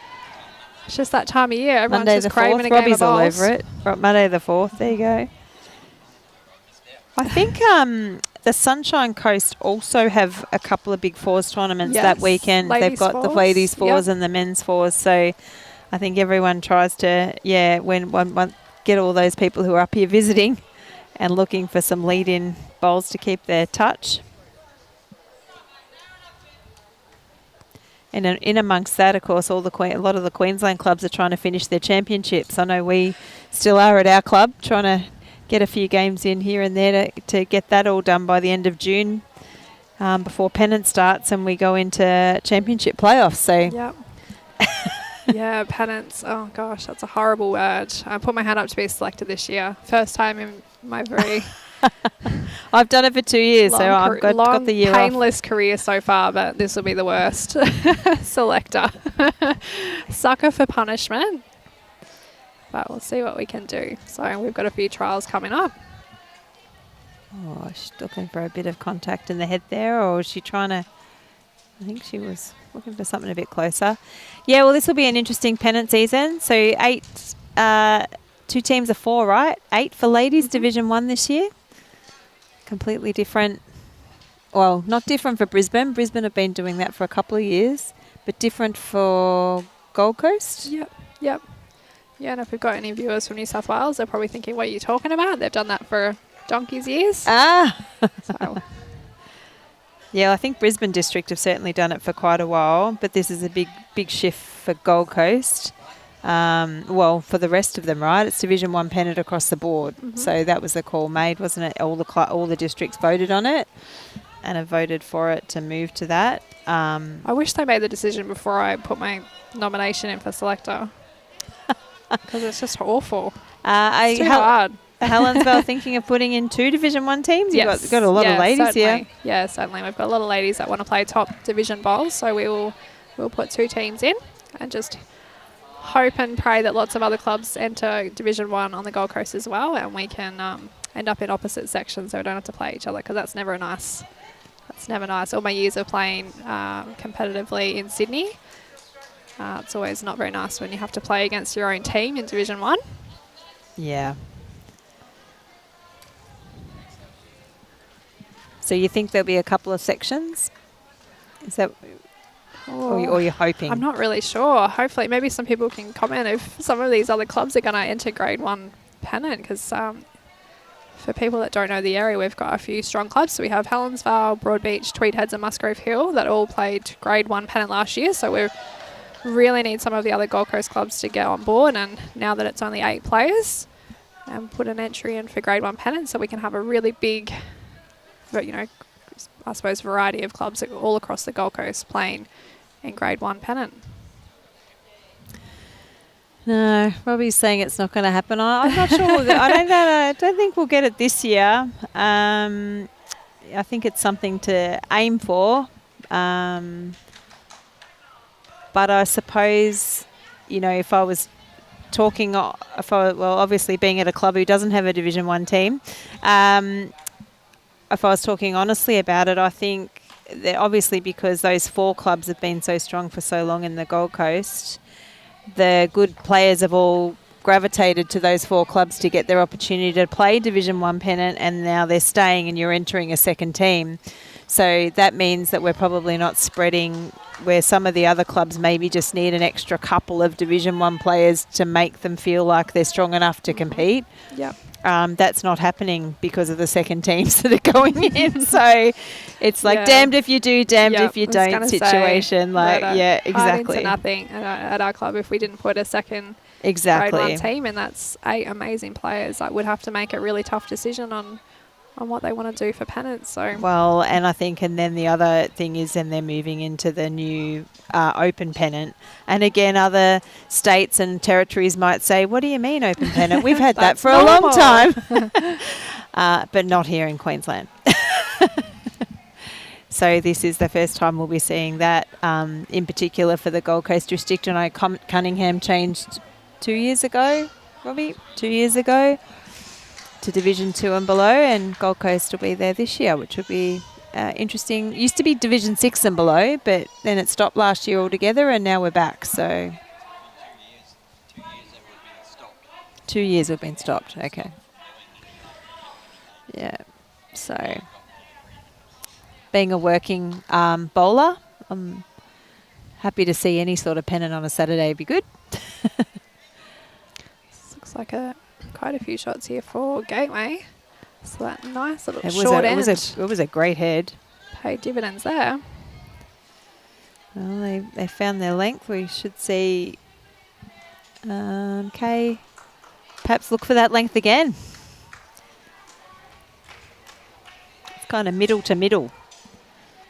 it's just that time of year. Everyone's Monday just the craving 4th. a game Robbie's of all bowls. over it. Right, Monday the 4th. There you go. I think the Sunshine Coast also have a couple of big fours tournaments that weekend. They've got the ladies fours and the men's fours. So I think everyone tries to, get all those people who are up here visiting and looking for some lead-in bowls to keep their touch. And in amongst that, of course, a lot of the Queensland clubs are trying to finish their championships. I know we still are at our club trying to get a few games in here and there to get that all done by the end of June before pennant starts and we go into championship playoffs. So Yep. Yeah, pennants. Oh, gosh, that's a horrible word. I put my hand up to be selected this year. First time in my very I've done it for 2 years, so I've got the year off. painless career so far, but this will be the worst. Selector. Sucker for punishment. But we'll see what we can do. So we've got a few trials coming up. Oh, she's looking for a bit of contact in the head there, or is she trying to... I think she was looking for something a bit closer. Yeah, well, this will be an interesting pennant season. So 2 teams of 4, right? 8 for ladies, Division 1 this year. Completely different. Well, not different for Brisbane. Brisbane have been doing that for a couple of years, but different for Gold Coast. Yep. Yeah, and if we've got any viewers from New South Wales, they're probably thinking, what are you talking about? They've done that for donkey's years. So. Yeah, I think Brisbane District have certainly done it for quite a while, but this is a big shift for Gold Coast. For the rest of them, right? It's Division 1 pennant across the board. So that was the call made, wasn't it? All the districts voted on it and have voted for it to move to that. I wish they made the decision before I put my nomination in for selector. Because it's just awful. It's too hard. Helensvale thinking of putting in 2 Division 1 teams? Yes. You've got a lot of ladies here. Yeah, certainly. We've got a lot of ladies that want to play top division bowls, so we'll put 2 teams in and just hope and pray that lots of other clubs enter Division 1 on the Gold Coast as well, and we can end up in opposite sections so we don't have to play each other, because that's never nice. That's never nice. All my years of playing competitively in Sydney, it's always not very nice when you have to play against your own team in Division 1. Yeah. So you think there'll be a couple of sections? Is that, or you're hoping? I'm not really sure. Hopefully, maybe some people can comment if some of these other clubs are going to enter Grade 1 pennant, because for people that don't know the area, we've got a few strong clubs. So we have Helensvale, Broadbeach, Tweed Heads and Musgrave Hill that all played Grade 1 pennant last year. So we really need some of the other Gold Coast clubs to get on board. And now that it's only 8 players, and put an entry in for Grade 1 pennant, so we can have a really big, you know, I suppose variety of clubs all across the Gold Coast playing in Grade 1 pennant. No, Robbie's saying it's not going to happen. I'm not sure. I don't think we'll get it this year. I think it's something to aim for. But I suppose, you know, if I was talking, obviously being at a club who doesn't have a Division 1 team, if I was talking honestly about it, I think that obviously because those 4 clubs have been so strong for so long in the Gold Coast, the good players have all gravitated to those 4 clubs to get their opportunity to play Division 1 pennant, and now they're staying and you're entering a second team. So that means that we're probably not spreading where some of the other clubs maybe just need an extra couple of Division 1 players to make them feel like they're strong enough to compete. Yep. That's not happening because of the second teams that are going in. So it's like damned if you do, damned if you don't situation. Like, yeah, exactly. Into nothing at our club if we didn't put a second Grade 1 team, and that's 8 amazing players. I would have to make a really tough decision on what they want to do for pennants. So well, and I think, and then the other thing is, then they're moving into the new open pennant, and again, other states and territories might say, "What do you mean open pennant? We've had that for a long time," but not here in Queensland. So this is the first time we'll be seeing that, in particular for the Gold Coast district. And I Cunningham changed 2 years ago, Robbie, 2 years ago, to Division 2 and below, and Gold Coast will be there this year, which will be interesting. It used to be Division 6 and below, but then it stopped last year altogether, and now we're back. So 2 years have been stopped. Okay. Yeah. So being a working bowler, I'm happy to see any sort of pennant on a Saturday would be good. this looks like quite a few shots here for Gateway. So that nice little short end. It was a great head. Paid dividends there. Well, they found their length. We should see Kay perhaps look for that length again. It's kind of middle to middle.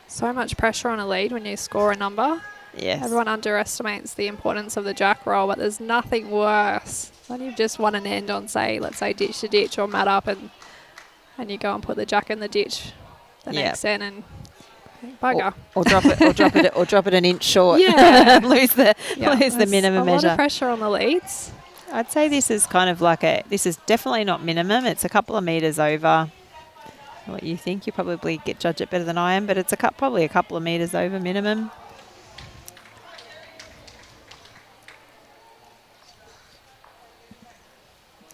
So much pressure on a lead when you score a number. Yes. Everyone underestimates the importance of the jack roll, but there's nothing worse when you've just won an end on, say, let's say ditch to ditch or mat up, and you go and put the jack in the ditch the next end and bugger. Or drop it an inch short. Yeah. lose the minimum measure. A lot of pressure on the leads. I'd say this is kind of like this is definitely not minimum. It's a couple of metres over what you think. You probably judge it better than I am, but it's probably a couple of metres over minimum.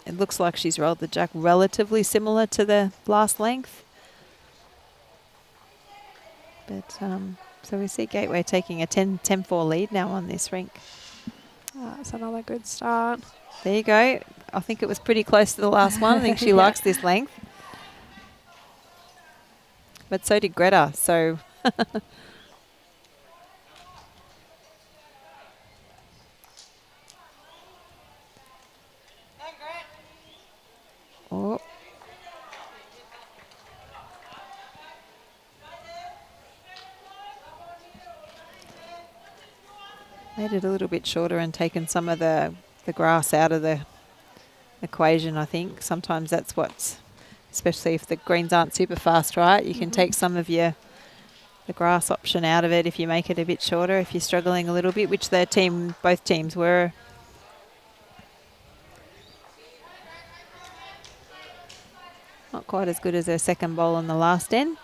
It looks like she's rolled the jack relatively similar to the last length. But so we see Gateway taking a 10-4 lead now on this rink. Oh, that's another good start. There you go. I think it was pretty close to the last one. I think she likes this length. But so did Greta. So oh. Made it a little bit shorter and taken some of the grass out of the equation, I think. Sometimes that's what's, especially if the greens aren't super fast, right? You can take some of the grass option out of it if you make it a bit shorter, if you're struggling a little bit, which both teams were. Not quite as good as her second bowl on the last end,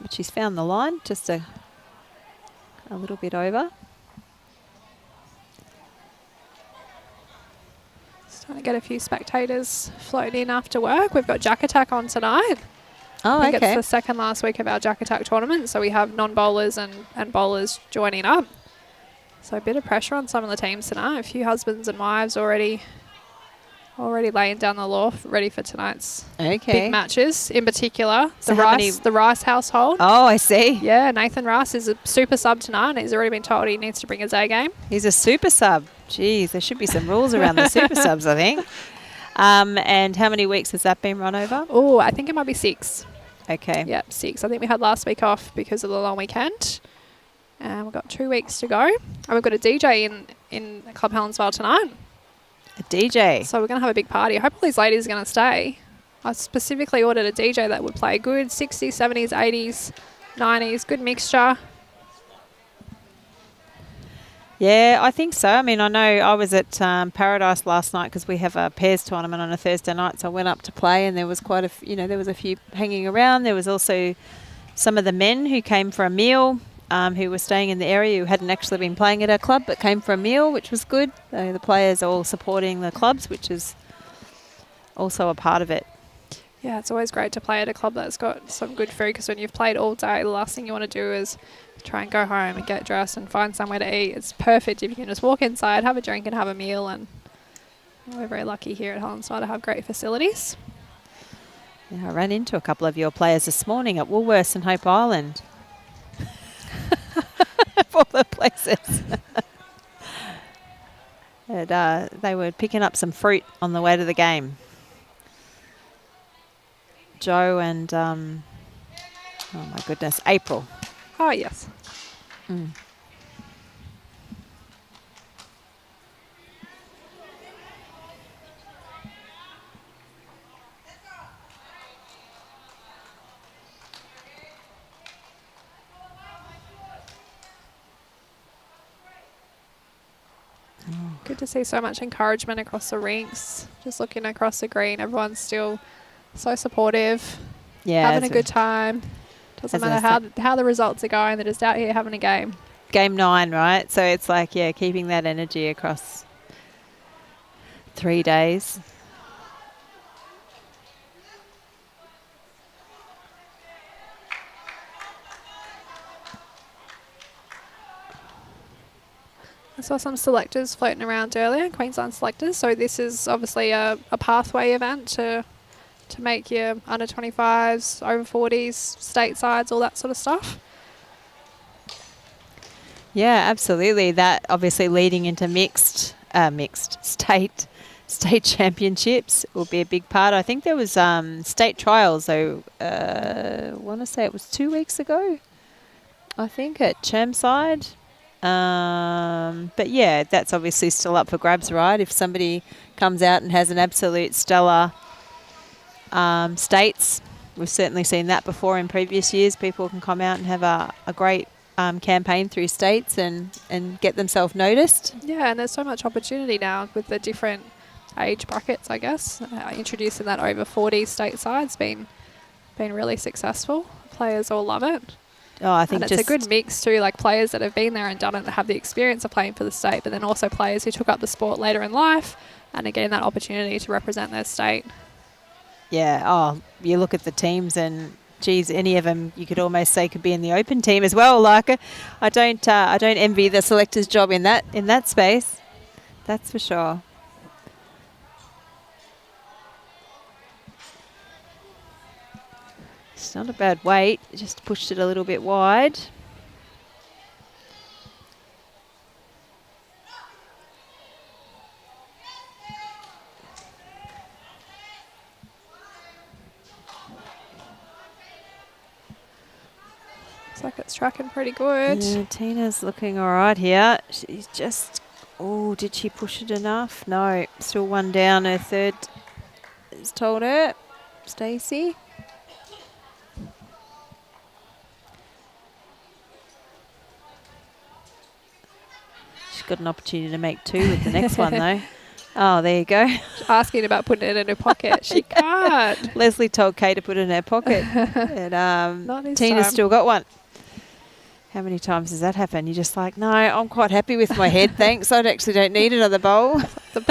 but she's found the line, just a little bit over. Trying to get a few spectators floating in after work. We've got Jack Attack on tonight. Oh, I think okay. it's the second last week of our Jack Attack tournament, so we have non-bowlers and bowlers joining up. So a bit of pressure on some of the teams tonight. A few husbands and wives already laying down the law, ready for tonight's big matches. In particular, So the Rice household. Oh, I see. Yeah, Nathan Rice is a super sub tonight. He's already been told he needs to bring his A game. He's a super sub. Jeez, there should be some rules around the super subs, I think. And how many weeks has that been run over? Oh, I think it might be 6. Okay. Yeah, 6. I think we had last week off because of the long weekend. And we've got 2 weeks to go. And we've got a DJ in Club Helensvale tonight. A DJ. So we're going to have a big party. I hope all these ladies are going to stay. I specifically ordered a DJ that would play good 60s, 70s, 80s, 90s, good mixture. Yeah, I think so. I mean, I know I was at Paradise last night because we have a pairs tournament on a Thursday night, so I went up to play and there was quite there was a few hanging around. There was also some of the men who came for a meal, who were staying in the area, who hadn't actually been playing at our club but came for a meal, which was good. The players are all supporting the clubs, which is also a part of it. Yeah, it's always great to play at a club that's got some good food, because when you've played all day, the last thing you want to do is try and go home and get dressed and find somewhere to eat. It's perfect if you can just walk inside, have a drink and have a meal, and we're very lucky here at Helensvale to have great facilities. Yeah, I ran into a couple of your players this morning at Woolworths and Hope Island. Of all the places. And, they were picking up some fruit on the way to the game. Joe and, oh my goodness, April. Oh, yes. Mm. Good to see so much encouragement across the rinks. Just looking across the green, everyone's still so supportive, having a good time. Doesn't matter how the results are going, they're just out here having a game. Game 9, right? So it's like, yeah, keeping that energy across 3 days. I saw some selectors floating around earlier, Queensland selectors. So this is obviously a pathway event to make your under 25s, over 40s, state sides, all that sort of stuff. Yeah, absolutely. That obviously leading into mixed state championships will be a big part. I think there was state trials, though. I want to say it was 2 weeks ago, I think, at Chermside. But yeah, that's obviously still up for grabs, right? If somebody comes out and has an absolute stellar states, we've certainly seen that before in previous years. People can come out and have a great campaign through states and get themselves noticed. Yeah, and there's so much opportunity now with the different age brackets, I guess. Introducing that over 40 state side's been really successful. Players all love it. Oh, I think and it's a good mix too, like players that have been there and done it, that have the experience of playing for the state, but then also players who took up the sport later in life and are getting that opportunity to represent their state. Yeah, you look at the teams and, geez, any of them you could almost say could be in the open team as well. Like, I don't envy the selector's job in that space. That's for sure. It's not a bad weight, just pushed it a little bit wide. Looks like it's tracking pretty good. Yeah, Tina's looking all right here. She's just, did she push it enough? No, still one down. Her third has told her, Stacey. She's got an opportunity to make 2 with the next one, though. Oh, there you go. Asking about putting it in her pocket. She can't. Leslie told Kay to put it in her pocket. And Not this Tina's time. still got one. How many times does that happen? You're just like, no, I'm quite happy with my head, thanks. I actually don't need another bowl. The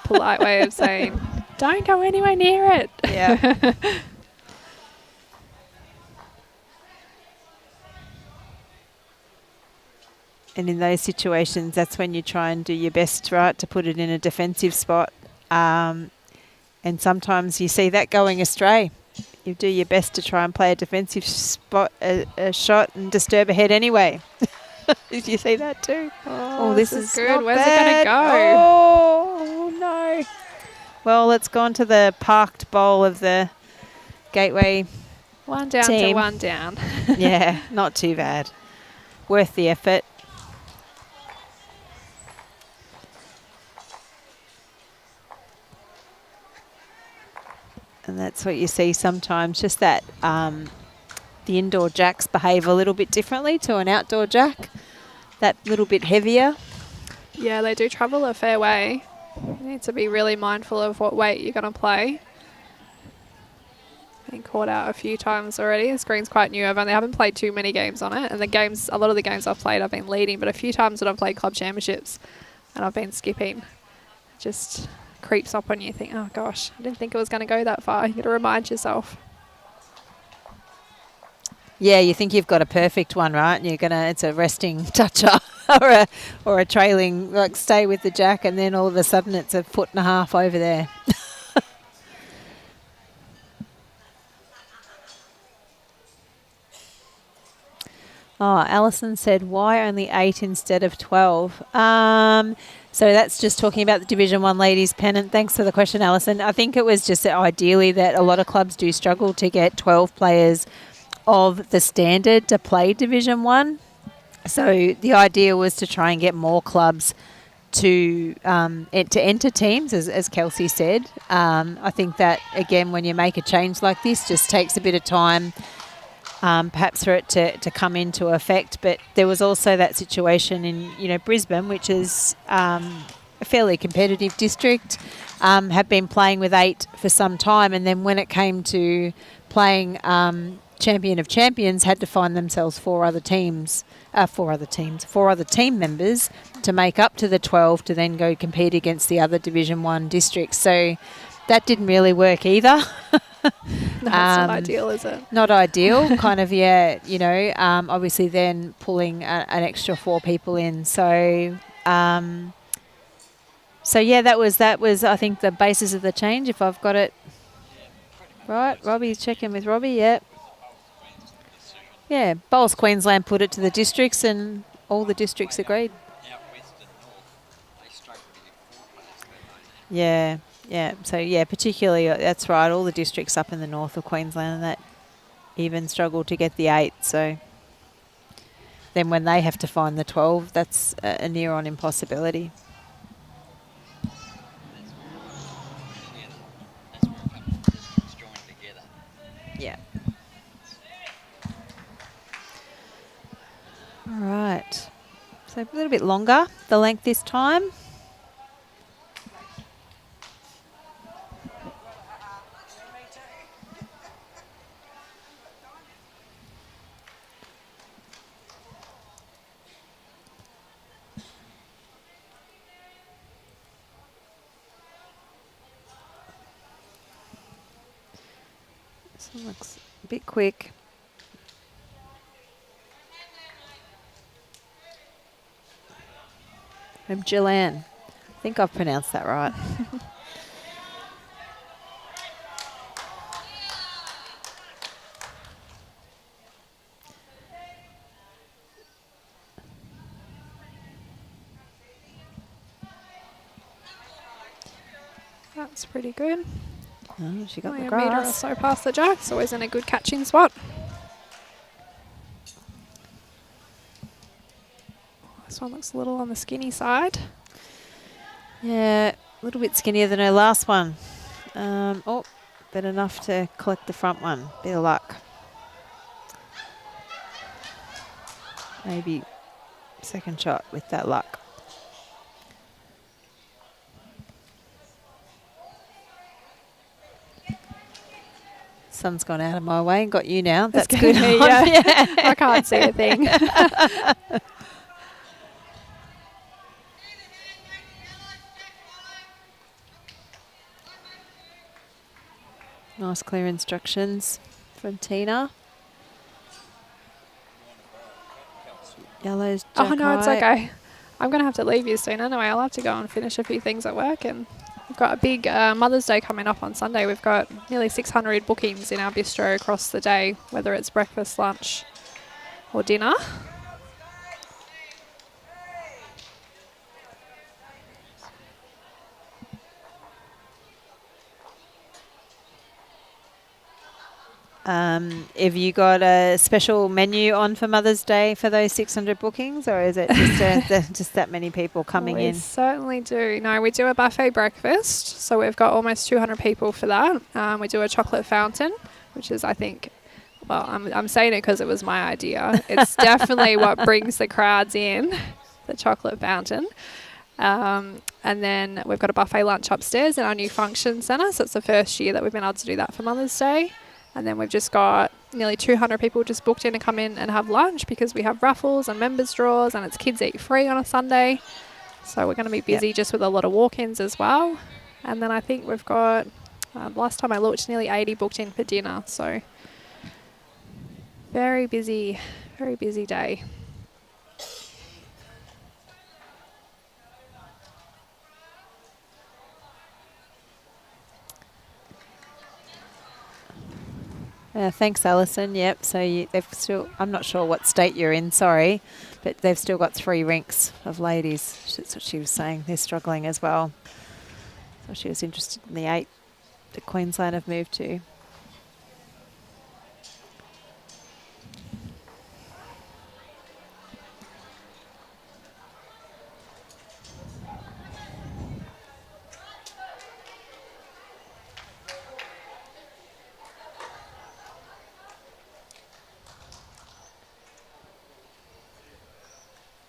polite way of saying, don't go anywhere near it. Yeah. And in those situations, that's when you try and do your best, right, to put it in a defensive spot. And sometimes you see that going astray. You do your best to try and play a defensive spot, a shot, and disturb a head anyway. Did you see that too? Oh, this is is good. not Where's bad. it going to go? Oh, no. Well, it's gone to the parked bowl of the Gateway. One down team. to one down. Yeah, not too bad. Worth the effort. And that's what you see sometimes, just that the indoor jacks behave a little bit differently to an outdoor jack, that little bit heavier. Yeah, they do travel a fair way. You need to be really mindful of what weight you're going to play. Been caught out a few times already. The green's quite new. I haven't played too many games on it, and a lot of the games I've played I've been leading, but a few times that I've played club championships and I've been skipping. Just creeps up on you. Think, oh gosh, I didn't think it was going to go that far. You got to remind yourself. Yeah, you think you've got a perfect one, right? And it's a resting toucher or a trailing, like stay with the jack, and then all of a sudden it's a foot and a half over there. Oh, Alison said, why only 8 instead of 12? So that's just talking about the Division 1 ladies pennant. Thanks for the question, Alison. I think it was just ideally that a lot of clubs do struggle to get 12 players of the standard to play Division 1. So the idea was to try and get more clubs to enter teams, as Kelsey said. I think that, again, when you make a change like this, just takes a bit of time, perhaps for it to come into effect. But there was also that situation in Brisbane, which is a fairly competitive district, have been playing with 8 for some time, and then when it came to playing Champion of Champions, had to find themselves 4 other team members to make up to the 12 to then go compete against the other Division 1 districts. So that didn't really work either. No, it's not ideal, is it? Not ideal, kind of, yeah, obviously then pulling an extra 4 people in. So, yeah, that was I think the basis of the change, if I've got it right. Robbie's checking with Robbie, yeah. Yeah, Bowls Queensland put it to the districts and all the districts agreed. Yeah. Yeah, so yeah, particularly, that's right, all the districts up in the north of Queensland, and that even struggle to get the 8. So then when they have to find the 12, that's a near-on impossibility. Yeah. All right. So a little bit longer, the length this time. This one looks a bit quick. From Jilanne. I think I've pronounced that right. That's pretty good. Oh, she got Only the a metre or grass. so past the jack. It's always in a good catching spot. This one looks a little on the skinny side. Yeah, a little bit skinnier than her last one. But enough to collect the front one. Bit of luck. Maybe second shot with that luck. Sun's gone out of my way and got you now. It's That's good. getting me, yeah. I can't see a thing. Nice clear instructions from Tina. Yellow's jack Oh, no, it's high. okay. I'm going to have to leave you soon anyway. I'll have to go and finish a few things at work. And we've got a big Mother's Day coming up on Sunday. We've got nearly 600 bookings in our bistro across the day, whether it's breakfast, lunch or dinner. Have you got a special menu on for Mother's Day for those 600 bookings, or is it just, just that many people coming We in? certainly do. No, we do a buffet breakfast. So we've got almost 200 people for that. We do a chocolate fountain, which is, I think, well, I'm saying it because it was my idea. It's definitely what brings the crowds in, the chocolate fountain. And then we've got a buffet lunch upstairs in our new function centre. So it's the first year that we've been able to do that for Mother's Day. And then we've just got nearly 200 people just booked in to come in and have lunch because we have raffles and members draws and it's kids eat free on a Sunday. So we're going to be busy just with a lot of walk-ins as well. And then I think we've got, last time I looked, nearly 80 booked in for dinner. So very busy day. Thanks, Alison. Yep. So they've still. I'm not sure what state you're in. Sorry, but they've still got 3 rinks of ladies. That's what she was saying. They're struggling as well. So she was interested in the 8 that Queensland have moved to.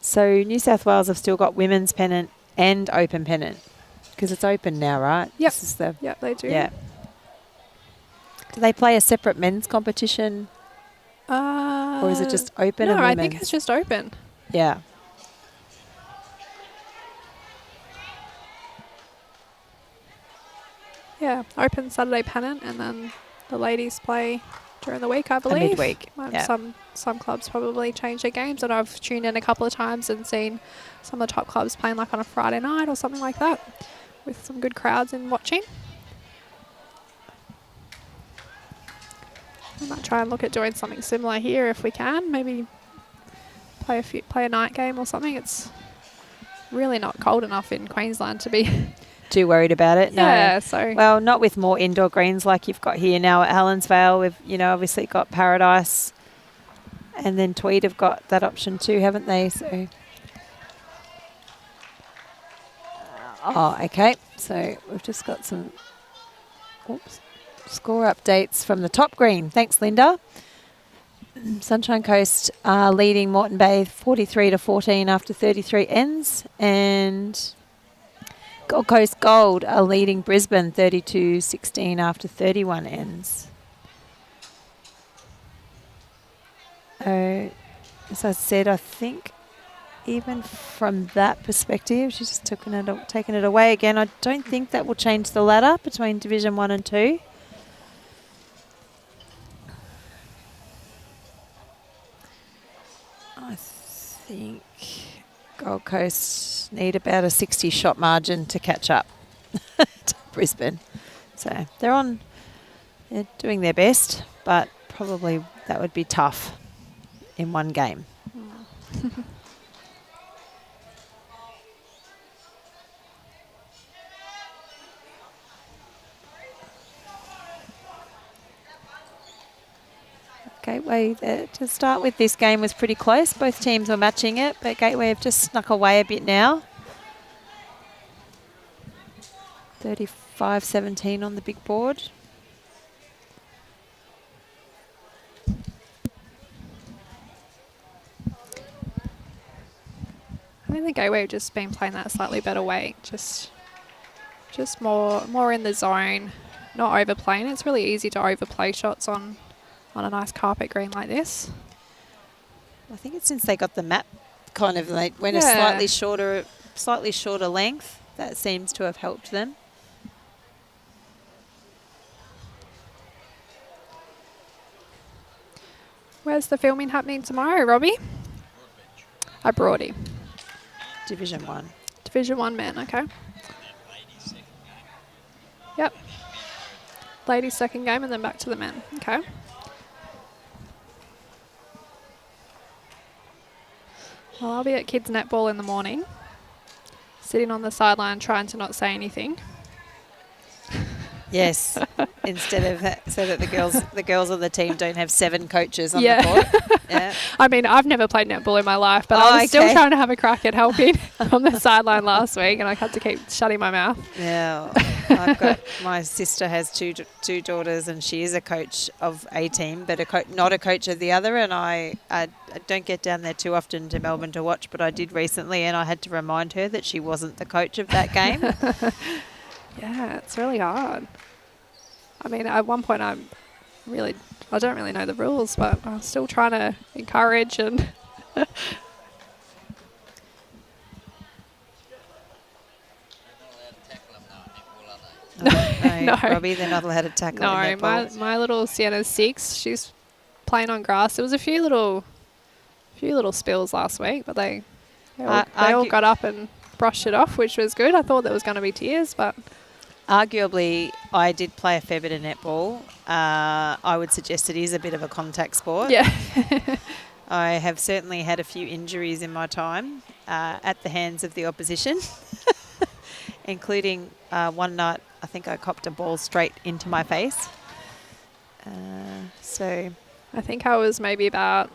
So New South Wales have still got women's pennant and open pennant because it's open now, right? Yep. This is the Yep, they do. yeah. Do they play a separate men's competition or is it just open No, and I women's? think it's just open. Yeah. Yeah, open Saturday pennant and then the ladies play during the week, I believe. midweek, yeah. Some clubs probably change their games, and I've tuned in a couple of times and seen some of the top clubs playing like on a Friday night or something like that with some good crowds in watching. I might try and look at doing something similar here if we can. Maybe play a night game or something. It's really not cold enough in Queensland to be Too worried about it? No. Yeah, so Well, not with more indoor greens like you've got here now at Helensvale. We've, obviously got Paradise, and then Tweed have got that option too, haven't they? So, okay. So we've just got some score updates from the top green. Thanks, Linda. Sunshine Coast are leading Moreton Bay 43-14 after 33 ends, and Gold Coast Gold are leading Brisbane 32-16 after 31 ends. As I said, I think even from that perspective, she's just taken it away again. I don't think that will change the ladder between Division 1 and 2. I think Gold Coast need about a 60 shot margin to catch up to Brisbane. So they're doing their best, but probably that would be tough in one game. Gateway, to start with, this game was pretty close. Both teams were matching it, but Gateway have just snuck away a bit now. 35-17 on the big board. I think the Gateway have just been playing that slightly better way, just more in the zone, not overplaying. It's really easy to overplay shots on a nice carpet green like this. I think it's since they got the map kind of like went a Yeah. slightly shorter length. That seems to have helped them. Where's the filming happening tomorrow, Robbie? At Broady. Division 1. Division 1 men, okay. Yep. Ladies' second game and then back to the men. Okay. Well, I'll be at kids' netball in the morning, sitting on the sideline trying to not say anything. Yes, instead of so that the girls on the team don't have 7 coaches on Yeah. the court. Yeah. I mean, I've never played netball in my life, but I was still trying to have a crack at helping on the sideline last week, and I had to keep shutting my mouth. Yeah, my sister has two daughters, and she is a coach of a team, but not a coach of the other. And I don't get down there too often to Melbourne to watch, but I did recently, and I had to remind her that she wasn't the coach of that game. Yeah, it's really hard. I mean, at one point I don't really know the rules, but I'm still trying to encourage and No, No. Robbie, they're not allowed to tackle in no, netball. my little Sienna's 6. She's playing on grass. There was a few little spills last week, but they all got up and brushed it off, which was good. I thought there was going to be tears, but Arguably, I did play a fair bit of netball. I would suggest it is a bit of a contact sport. yeah. I have certainly had a few injuries in my time at the hands of the opposition, including one night I think I copped a ball straight into my face. So I think I was maybe about,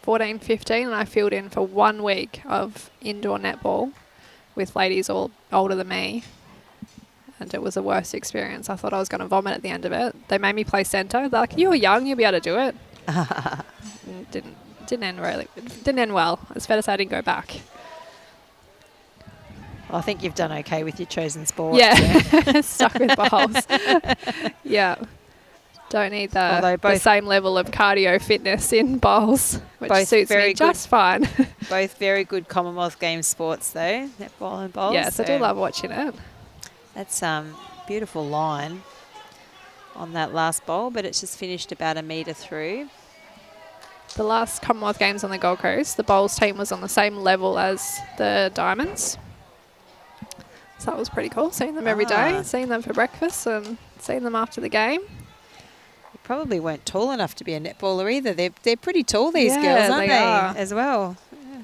14, 15, and I filled in for 1 week of indoor netball with ladies all older than me. And it was the worst experience. I thought I was going to vomit at the end of it. They made me play centre. They're like, "You're young, you'll be able to do it." Didn't end well. It's fair to say I didn't go back. I think you've done okay with your chosen sport. Yeah, stuck with bowls. Yeah, don't need the same level of cardio fitness in bowls, which Both suits very me just fine. Both very good Commonwealth Games sports though, netball and bowls. Yes, I do love watching it. That's beautiful line on that last bowl, but it's just finished about a metre through. The last Commonwealth Games on the Gold Coast, the bowls team was on the same level as the Diamonds. So that was pretty cool, seeing them every day, seeing them for breakfast and seeing them after the game. They probably weren't tall enough to be a netballer either. They're pretty tall, these Yeah, girls, aren't they are. as well? Yeah.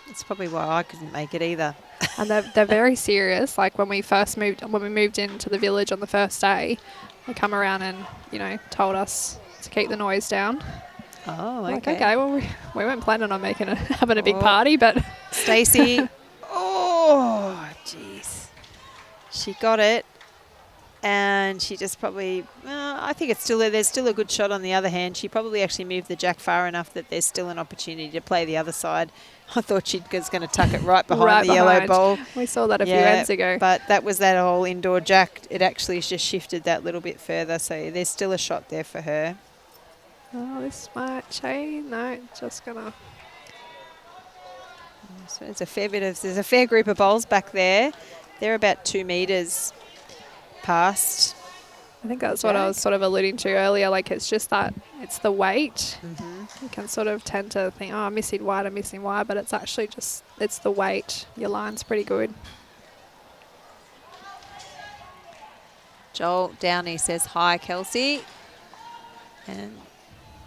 That's probably why I couldn't make it either. And they're very serious. Like when we moved into the village on the first day, they come around and, told us to keep the noise down. Oh, okay. Like, okay, well, we weren't planning on having a big party, but... Stacey. Oh, jeez. She got it. And she just probably, I think there's still a good shot on the other hand. She probably actually moved the jack far enough that there's still an opportunity to play the other side. I thought she was going to tuck it right behind the yellow bowl. We saw that a few ends ago. But that was that whole indoor jack. It actually just shifted that little bit further. So there's still a shot there for her. Oh, this might change. No, just going to... So there's a fair group of bowls back there. They're about 2 metres past. I think that's what I was sort of alluding to earlier. Like, it's just that it's the weight. Mm-hmm. You can sort of tend to think, I'm missing wide, but it's actually just, it's the weight. Your line's pretty good. Joel Downey says, "Hi, Kelsey." And,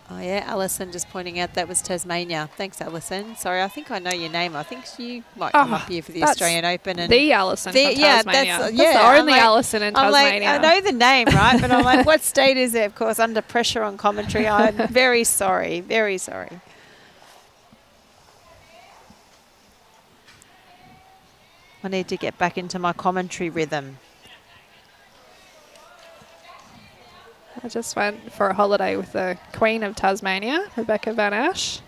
Alison just pointing out that was Tasmania. Thanks, Alison. Sorry, I think I know your name. I think you might come up here for the Australian Open. And the Alison from Tasmania. That's the only Alison in Tasmania. I know the name, right? But I'm like, what state is it? Of course, under pressure on commentary. I'm very sorry. Very sorry. I need to get back into my commentary rhythm. I just went for a holiday with the Queen of Tasmania, Rebecca Van Ash,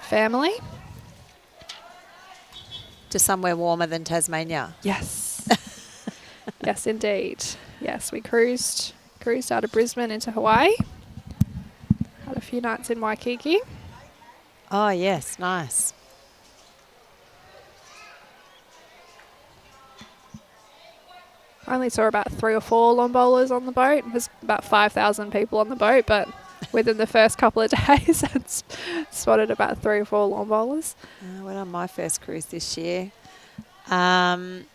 family. To somewhere warmer than Tasmania. Yes. Yes, indeed. Yes, we cruised out of Brisbane into Hawaii. Had a few nights in Waikiki. Oh, yes, nice. I only saw about 3 or 4 long bowlers on the boat. There's about 5,000 people on the boat, but within the first couple of days, I spotted about 3 or 4 long bowlers. I went on my first cruise this year. And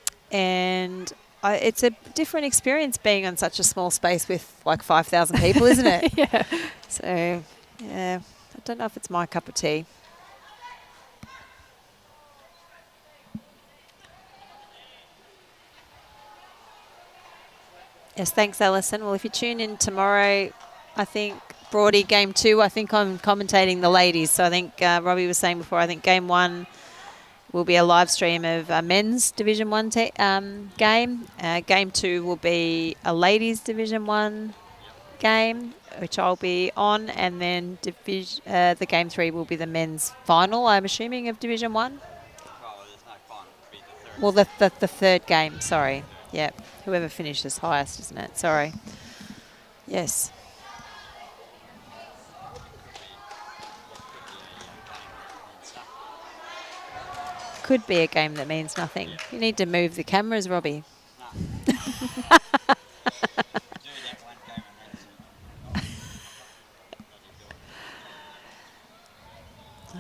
it's a different experience being on such a small space with like 5,000 people, isn't it? Yeah. So, yeah, I don't know if it's my cup of tea. Yes, thanks, Alison. Well, if you tune in tomorrow, I think Broady game 2, I think I'm commentating the ladies. So I think Robbie was saying before, I think game 1 will be a live stream of a men's Division 1 game. Game 2 will be a ladies Division 1 game, which I'll be on. And then the game 3 will be the men's final, I'm assuming, of Division 1. Well, the third game, sorry. Yeah, whoever finishes highest, isn't it? Sorry. Yes. Could be a game that means nothing. You need to move the cameras, Robbie.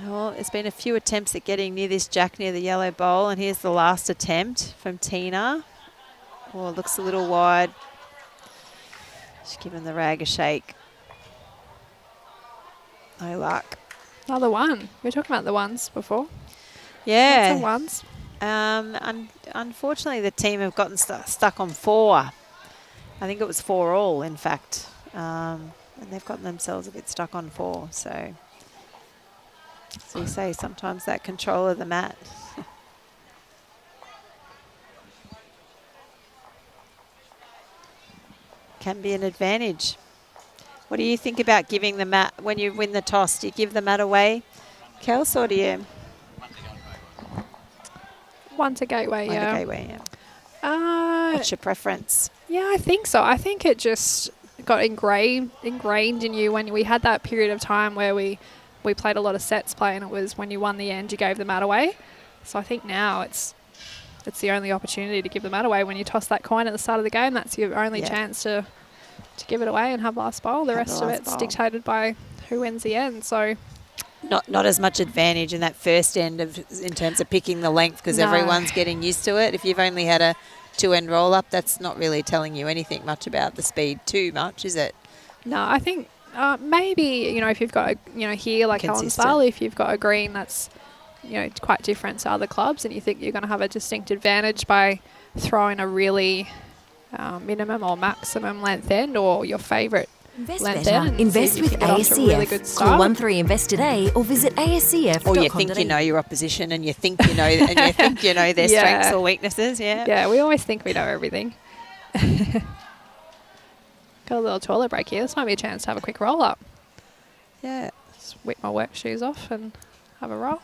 Well, there's been a few attempts at getting near this jack near the yellow bowl, and here's the last attempt from Tina. Oh, it looks a little wide. She's given the rag a shake. No luck. Another one. We were talking about the ones before. Yeah. Lots of ones. Unfortunately, the team have gotten stuck on 4. I think it was 4 all, in fact. And they've gotten themselves a bit stuck on 4. So you say, sometimes that control of the mat. Can be an advantage. What do you think about giving the mat when you win the toss? Do you give the mat away, Kels, or do you? One to Gateway, One yeah. to Gateway, yeah. What's your preference? Yeah, I think so. I think it just got ingrained in you when we had that period of time where we played a lot of sets play, and it was when you won the end, you gave the mat away. So I think now it's the only opportunity to give the mat away. When you toss that coin at the start of the game, that's your only chance to give it away and have last bowl. The rest of it's dictated by who wins the end. So not as much advantage in that first end in terms of picking the length, because everyone's getting used to it. If you've only had a 2-end roll up, that's not really telling you anything much about the speed too much, is it? No, I think maybe, if you've got here like Helensvale, if you've got a green that's quite different to other clubs, and you think you're going to have a distinct advantage by throwing a really minimum or maximum length end, or your favourite Invest length better. end. Invest with ASCF. Really good Call 13invest today or visit ascf.com.au. Or you think you know your opposition, and you think you know their strengths or weaknesses. Yeah. Yeah, we always think we know everything. Got a little toilet break here. This might be a chance to have a quick roll up. Yeah. Just whip my work shoes off and have a roll.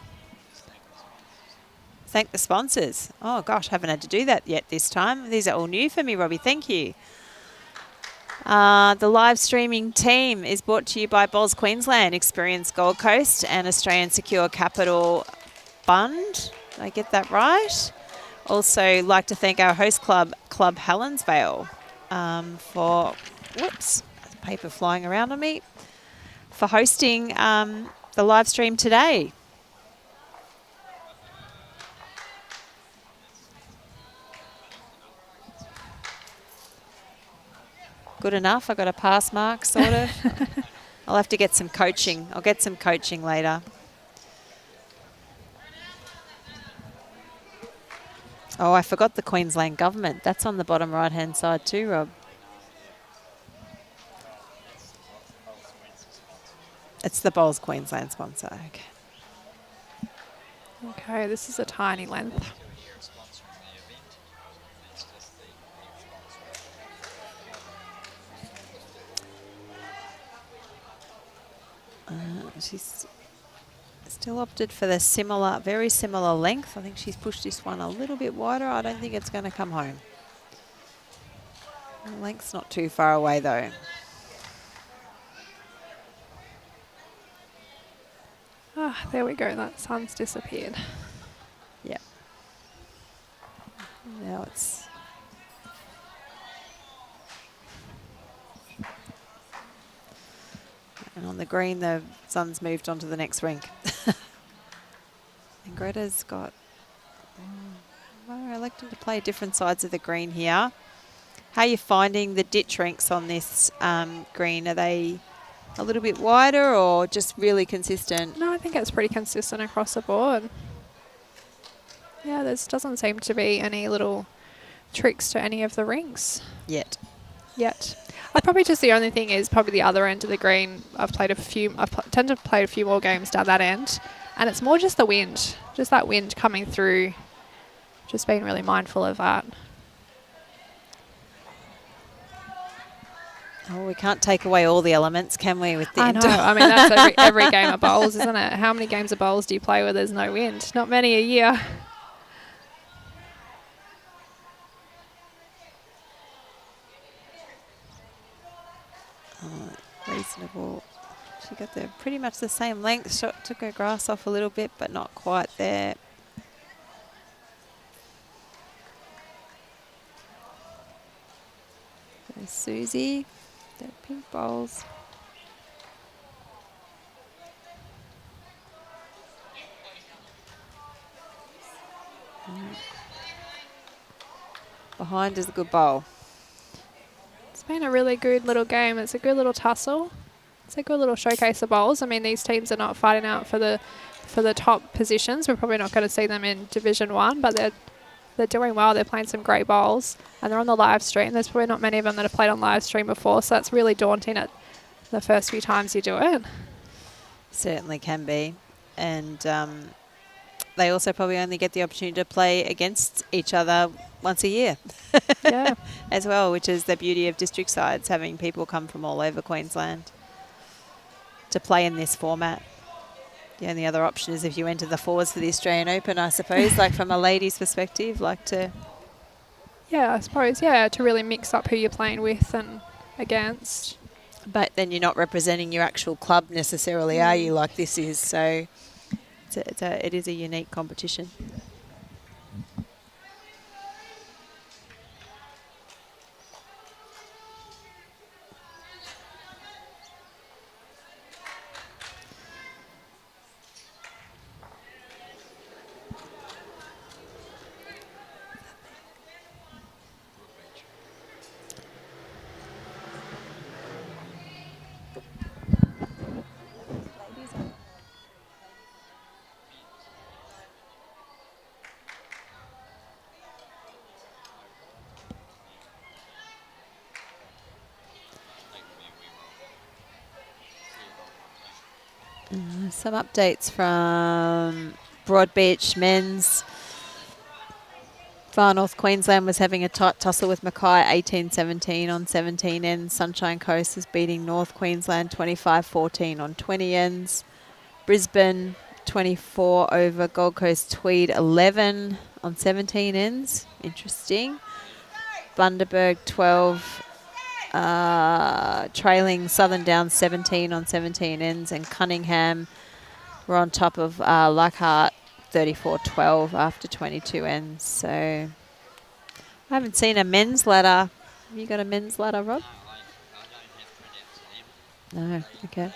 Thank the sponsors. Oh, gosh, haven't had to do that yet this time. These are all new for me, Robbie. Thank you. The live streaming team is brought to you by Bowls Queensland, Experience Gold Coast, and Australian Secure Capital Fund. Did I get that right? Also, like to thank our host club, Club Helensvale, for, whoops, paper flying around on me, for hosting the live stream today. Good enough. I got a pass mark, sort of. I'll have to get some coaching. I'll get some coaching later. Oh, I forgot the Queensland government. That's on the bottom right-hand side too, Rob. It's the Bowls Queensland sponsor. Okay. Okay, this is a tiny length. She's still opted for the very similar length. I think she's pushed this one a little bit wider. I don't think it's going to come home. The length's not too far away though. Ah, there we go. That sun's disappeared. Yep. Now it's... And on the green, the sun's moved on to the next rink. And Greta's got... Well, I like them to play different sides of the green here. How are you finding the ditch rinks on this green? Are they a little bit wider or just really consistent? No, I think it's pretty consistent across the board. Yeah, there doesn't seem to be any little tricks to any of the rinks Yet. Probably just the only thing is probably the other end of the green. I've tended to play a few more games down that end, and it's more just the wind, just that wind coming through. Just being really mindful of that. Oh, we can't take away all the elements, can we, with the I know. I mean, that's every game of bowls, isn't it? How many games of bowls do you play where there's no wind? Not many a year. Reasonable. She got the pretty much the same length. Shot took her grass off a little bit, but not quite there. There's Suzi. The pink bowls. Behind is a good bowl. It's been a really good little game. It's a good little tussle. It's a good little showcase of bowls. I mean, these teams are not fighting out for the top positions. We're probably not going to see them in Division 1, but they're doing well. They're playing some great bowls, and they're on the live stream. There's probably not many of them that have played on live stream before, so that's really daunting at the first few times you do it. Certainly can be. And they also probably only get the opportunity to play against each other once a year. Yeah. As well, which is the beauty of district sides, having people come from all over Queensland to play in this format. The only other option is if you enter the fours for the Australian Open, I suppose, like from a ladies' perspective, like to... Yeah, I suppose, yeah, to really mix up who you're playing with and against. But then you're not representing your actual club necessarily, are you, like this is? So it is a unique competition. Some updates from Broadbeach men's. Far North Queensland was having a tight tussle with Mackay 18-17 on 17 ends. Sunshine Coast is beating North Queensland 25-14 on 20 ends. Brisbane 24 over Gold Coast-Tweed 11 on 17 ends. Interesting. Bundaberg 12 trailing Southern Downs 17 on 17 ends, and Cunningham were on top of Leichhardt 34-12 after 22 ends. So I haven't seen a men's ladder. Have you got a men's ladder, Rob? No, okay.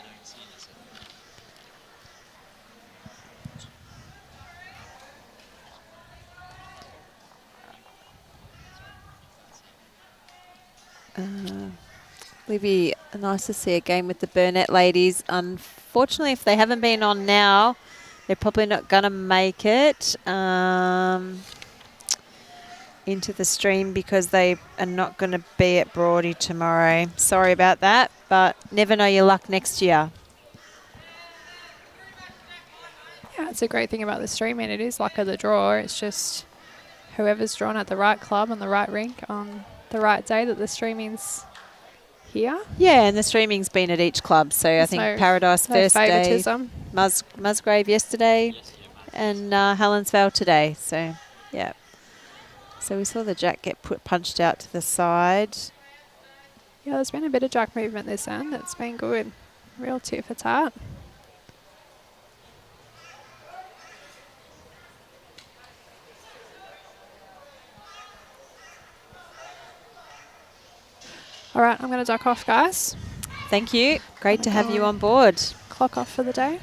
Livy, nice to see a game with the Burnett ladies. Unfortunately, if they haven't been on now, they're probably not going to make it into the stream because they are not going to be at Broady tomorrow. Sorry about that, but never know your luck next year. Yeah, it's a great thing about the streaming. It is luck of the draw. It's just whoever's drawn at the right club on the right rink on the right day that the streaming's here. Yeah, and the streaming's been at each club. So I think Paradise first day, Musgrave yesterday, and Helensvale today. So, yeah. So we saw the jack get punched out to the side. Yeah, there's been a bit of jack movement this end. It's been good. Real tit for tat. All right, I'm going to duck off, guys. Thank you. Great to have you on board. Clock off for the day.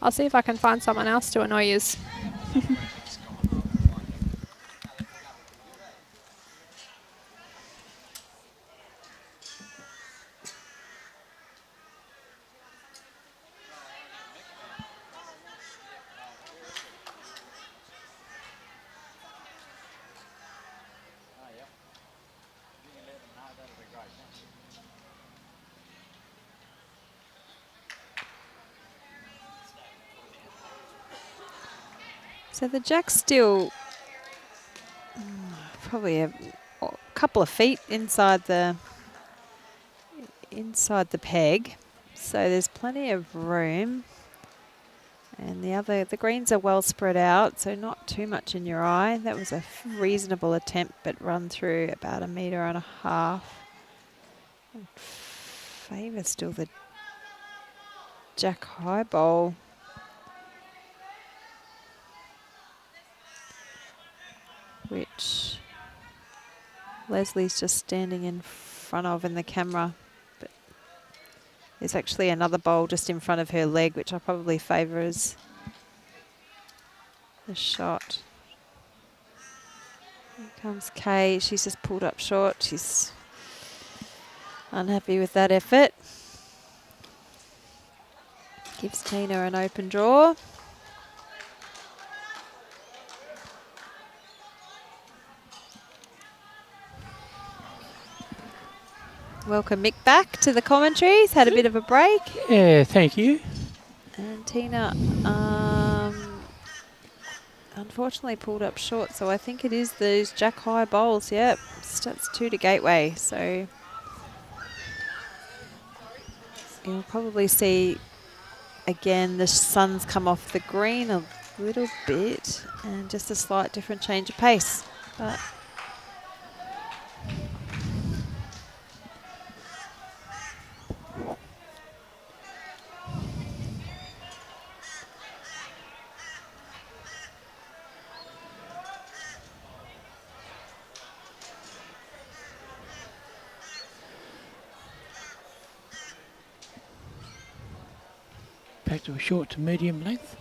I'll see if I can find someone else to annoy yous. So the jack's still probably a couple of feet inside the peg, so there's plenty of room. And the greens are well spread out, so not too much in your eye. That was a reasonable attempt, but run through about 1.5 meters. Favour still the jack high bowl. Which Leslie's just standing in front of in the camera. But there's actually another bowl just in front of her leg, which I probably favour as the shot. Here comes Kay. She's just pulled up short. She's unhappy with that effort. Gives Tina an open draw. Welcome Mick back to the commentaries. Had a bit of a break. Yeah, thank you. And Tina unfortunately pulled up short, so I think it is those jack high bowls. Yep, that's 2 to gateway. So you'll probably see again the suns come off the green a little bit and just a slight different change of pace. But Back to a short to medium length.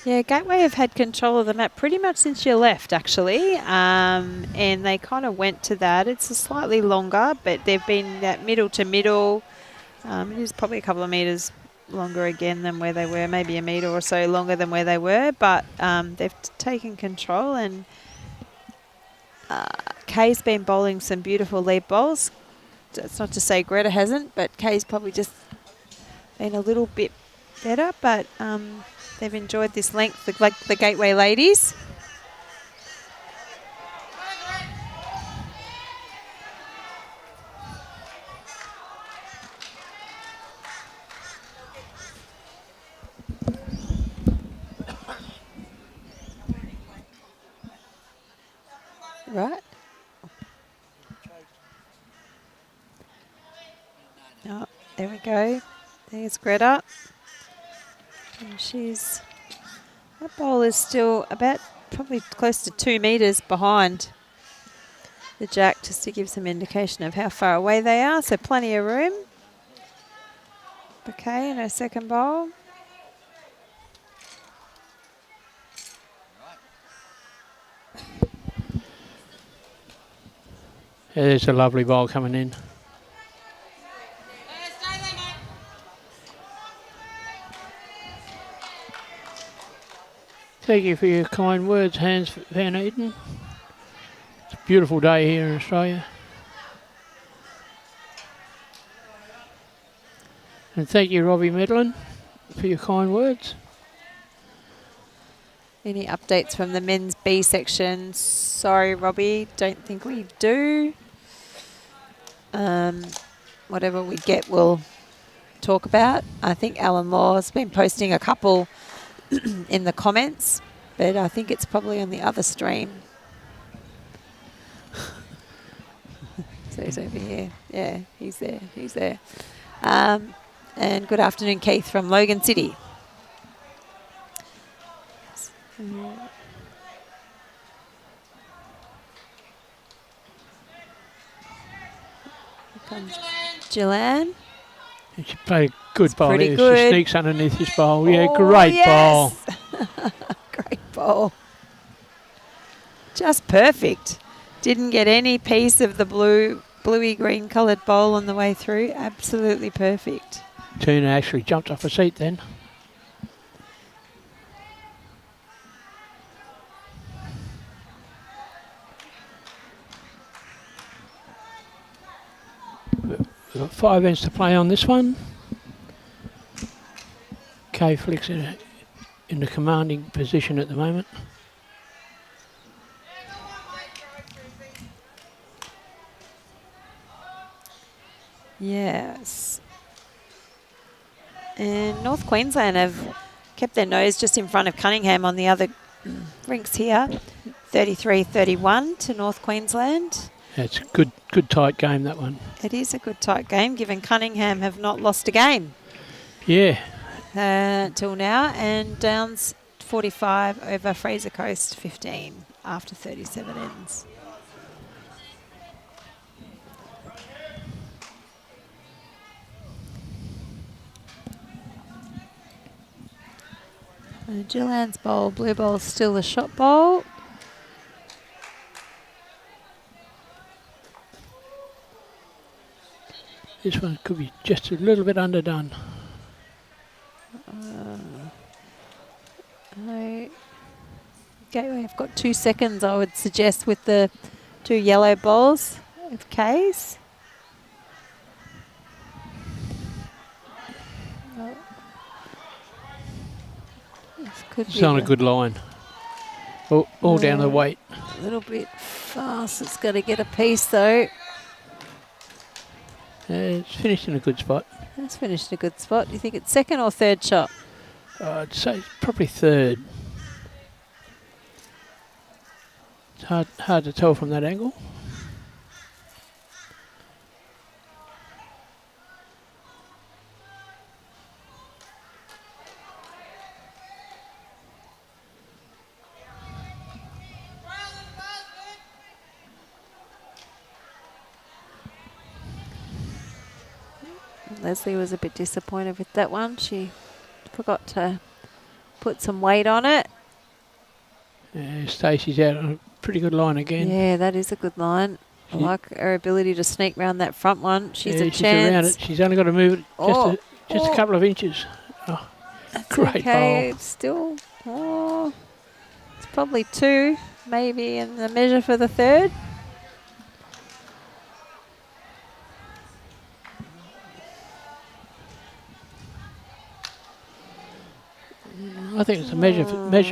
yeah, Gateway have had control of the map pretty much since you left, actually, and they kind of went to that. It's a slightly longer, but they've been that middle to middle. It is probably a couple of metres longer again than where they were, maybe a metre or so longer than where they were, but they've taken control, and Kay's been bowling some beautiful lead bowls. It's not to say Greta hasn't, but Kay's probably just been a little bit better, but they've enjoyed this length, like the Gateway ladies. Right. Oh, there we go. There's Greta. And that bowl is still about probably close to 2 metres behind the jack, just to give some indication of how far away they are. So plenty of room. Okay, and her second bowl. Yeah, there's a lovely bowl coming in. Thank you for your kind words, Hans Van Eaton. It's a beautiful day here in Australia. And thank you, Robbie Medlin, for your kind words. Any updates from the men's B section? Sorry, Robbie, don't think we do. Whatever we get, we'll talk about. I think Alan Law's been posting a couple in the comments, but I think it's probably on the other stream. So he's over here. Yeah, he's there. He's there. And good afternoon, Keith from Logan City. Here comes Jilanne. And she played a good bowl pretty there. good. She sneaks underneath this bowl. Yeah, Oh, great bowl. yes. Great bowl. Just perfect. Didn't get any piece of the bluey green coloured bowl on the way through. Absolutely perfect. Tina actually jumped off her seat then. We've got 5 ends to play on this one. Kay Flick's in the commanding position at the moment. Yes. And North Queensland have kept their nose just in front of Cunningham on the other rinks here. 33-31 to North Queensland. It's a good tight game, that one. It is a good tight game, given Cunningham have not lost a game Yeah. till now. And Downs 45 over Fraser Coast 15 after 37 ends. Jilanne's bowl, blue bowl, still the shot bowl. This one could be just a little bit underdone. Gateway have got 2 seconds, I would suggest, with the 2 yellow bowls of K's. This could It's be on a good line. All down to the weight. a little bit fast. It's got to get a piece though. It's finished in a good spot. That's finished in a good spot. Do you think it's second or third shot? I'd say it's probably third. It's hard to tell from that angle. Leslie was a bit disappointed with that one. She forgot to put some weight on it. Stacey's out on a pretty good line again. Yeah, that is a good line. I like her ability to sneak round that front one. She's a she's around chance. it. She's only got to move it just a couple of inches. Oh, That's great okay. bowl. It's still, it's probably 2, maybe in the measure for the third. I think it's a measure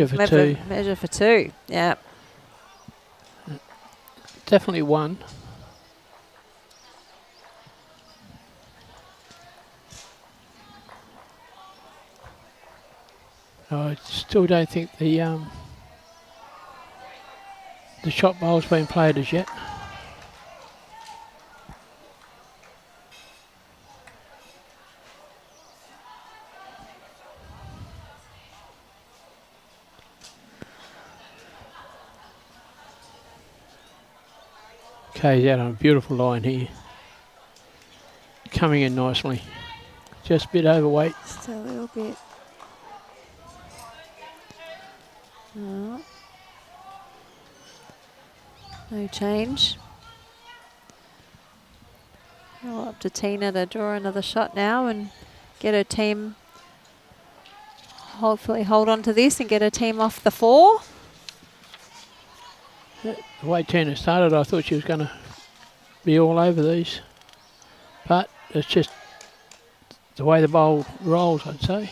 for 2. Measure for 2, yeah. Definitely 1. I still don't think the shot bowl's been played as yet. Kay's out on a beautiful line here. Coming in nicely. Just a bit overweight. Just a little bit. Oh. No change. Well, up to Tina to draw another shot now and get her team, hopefully hold on to this and get her team off the 4. The way Tina started, I thought she was going to be all over these. But it's just the way the bowl rolls, I'd say.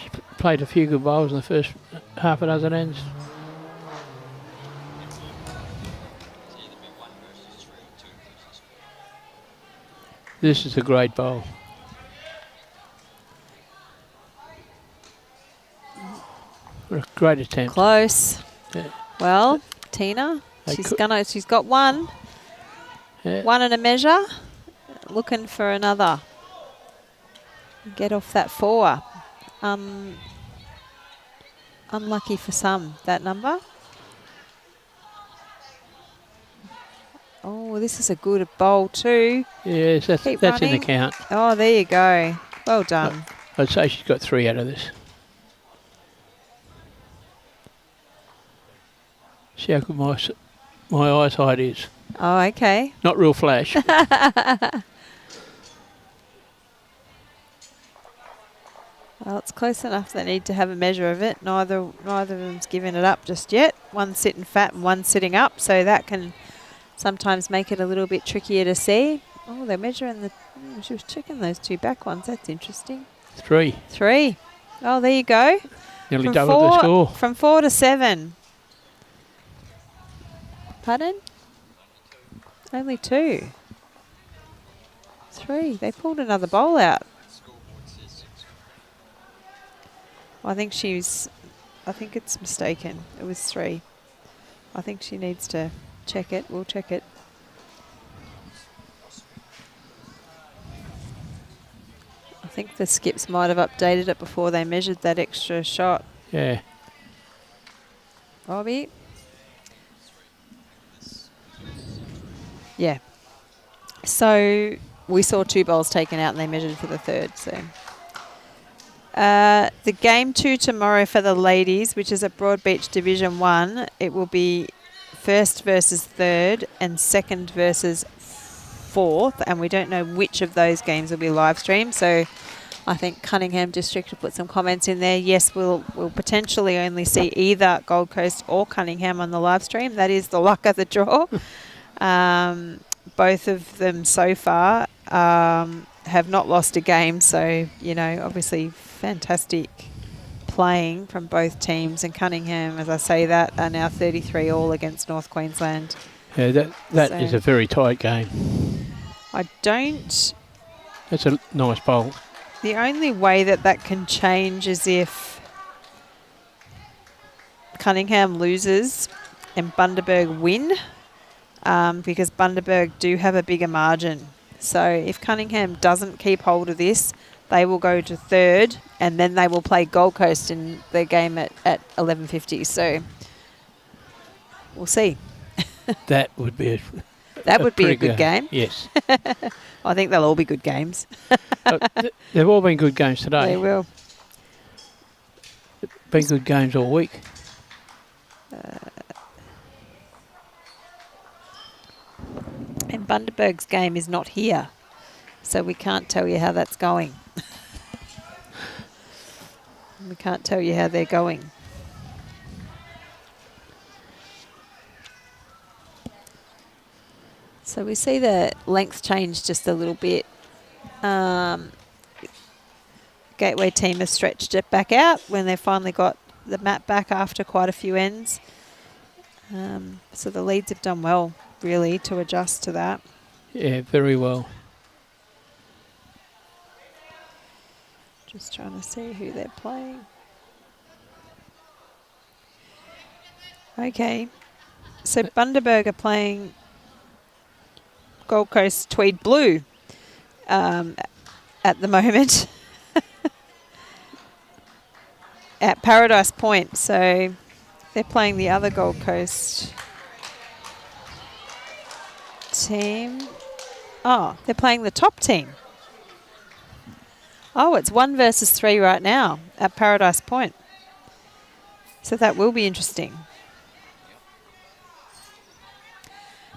She played a few good bowls in the first half a dozen ends. This is a great bowl. What a great attempt. Close. Yeah. Well, Tina, She's got one. Yeah. One and a measure. Looking for another. Get off that 4. Unlucky for some, that number. Oh, this is a good bowl too. Yes, that's Keep in the running. count. Oh, there you go. Well done. I'd say she's got 3 out of this. See how good my eyesight is. Oh, okay. Not real flash. Well, it's close enough. They need to have a measure of it. Neither of them's given it up just yet. One's sitting fat and one's sitting up, so that can sometimes make it a little bit trickier to see. Oh, they're measuring the... she was checking those 2 back ones. That's interesting. 3. 3. Oh, there you go. Nearly From doubled the score. From 4 to 7. Pardon? Only 2. 3. They pulled another bowl out. I think it's mistaken. It was 3. I think she needs to check it. We'll check it. I think the skips might have updated it before they measured that extra shot. Yeah. Robbie? Yeah. So we saw 2 bowls taken out and they measured for the 3rd. So the game 2 tomorrow for the ladies, which is at Broadbeach Division 1, it will be 1st versus 3rd and 2nd versus 4th, and we don't know which of those games will be live streamed. So I think Cunningham District will put some comments in there. Yes, we'll potentially only see either Gold Coast or Cunningham on the live stream. That is the luck of the draw. Both of them so far have not lost a game, so, you know, obviously fantastic playing from both teams. And Cunningham, as I say that, are now 33 all against North Queensland. Yeah, that is a very tight game. That's a nice bowl. The only way that can change is if Cunningham loses and Bundaberg win, because Bundaberg do have a bigger margin. So if Cunningham doesn't keep hold of this, they will go to 3rd, and then they will play Gold Coast in their game at 11:50. So we'll see. That would be a good game. Yes. I think they'll all be good games. They've all been good games today. They will. Been good games all week. And Bundaberg's game is not here, so we can't tell you how that's going. We can't tell you how they're going. So we see the length change just a little bit. Gateway team has stretched it back out when they finally got the mat back after quite a few ends. So the leads have done well, really, to adjust to that. Yeah, very well. Just trying to see who they're playing. Okay. So Bundaberg are playing Gold Coast Tweed Blue at the moment at Paradise Point. So they're playing the other Gold Coast team. Oh, they're playing the top team. Oh, it's 1 versus 3 right now at Paradise Point. So that will be interesting.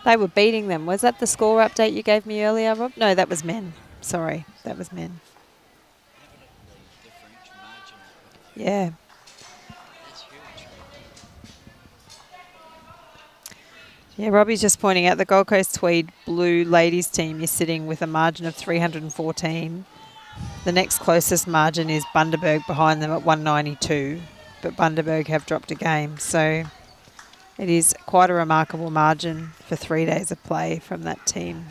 They were beating them. Was that the score update you gave me earlier, Rob? No, that was men. Sorry, that was men. Yeah. Yeah, Robbie's just pointing out the Gold Coast Tweed Blue ladies team is sitting with a margin of 314. The next closest margin is Bundaberg behind them at 192, but Bundaberg have dropped a game. So it is quite a remarkable margin for 3 days of play from that team.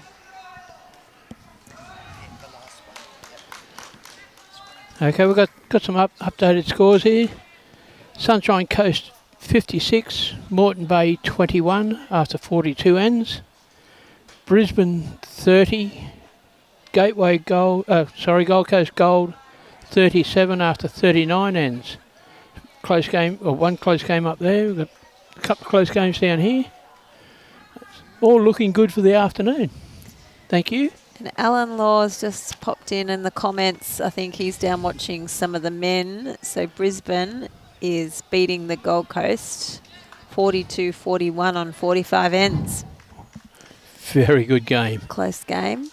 Okay, we've got some updated scores here. Sunshine Coast 56, Moreton Bay 21 after 42 ends. Brisbane 30, Gold Coast Gold 37 after 39 ends. Close game, or one close game up there. We've got a couple of close games down here. All looking good for the afternoon. Thank you. And Alan Law's just popped in the comments. I think he's down watching some of the men. So Brisbane is beating the Gold Coast 42-41 on 45 ends. Very good game. Close game.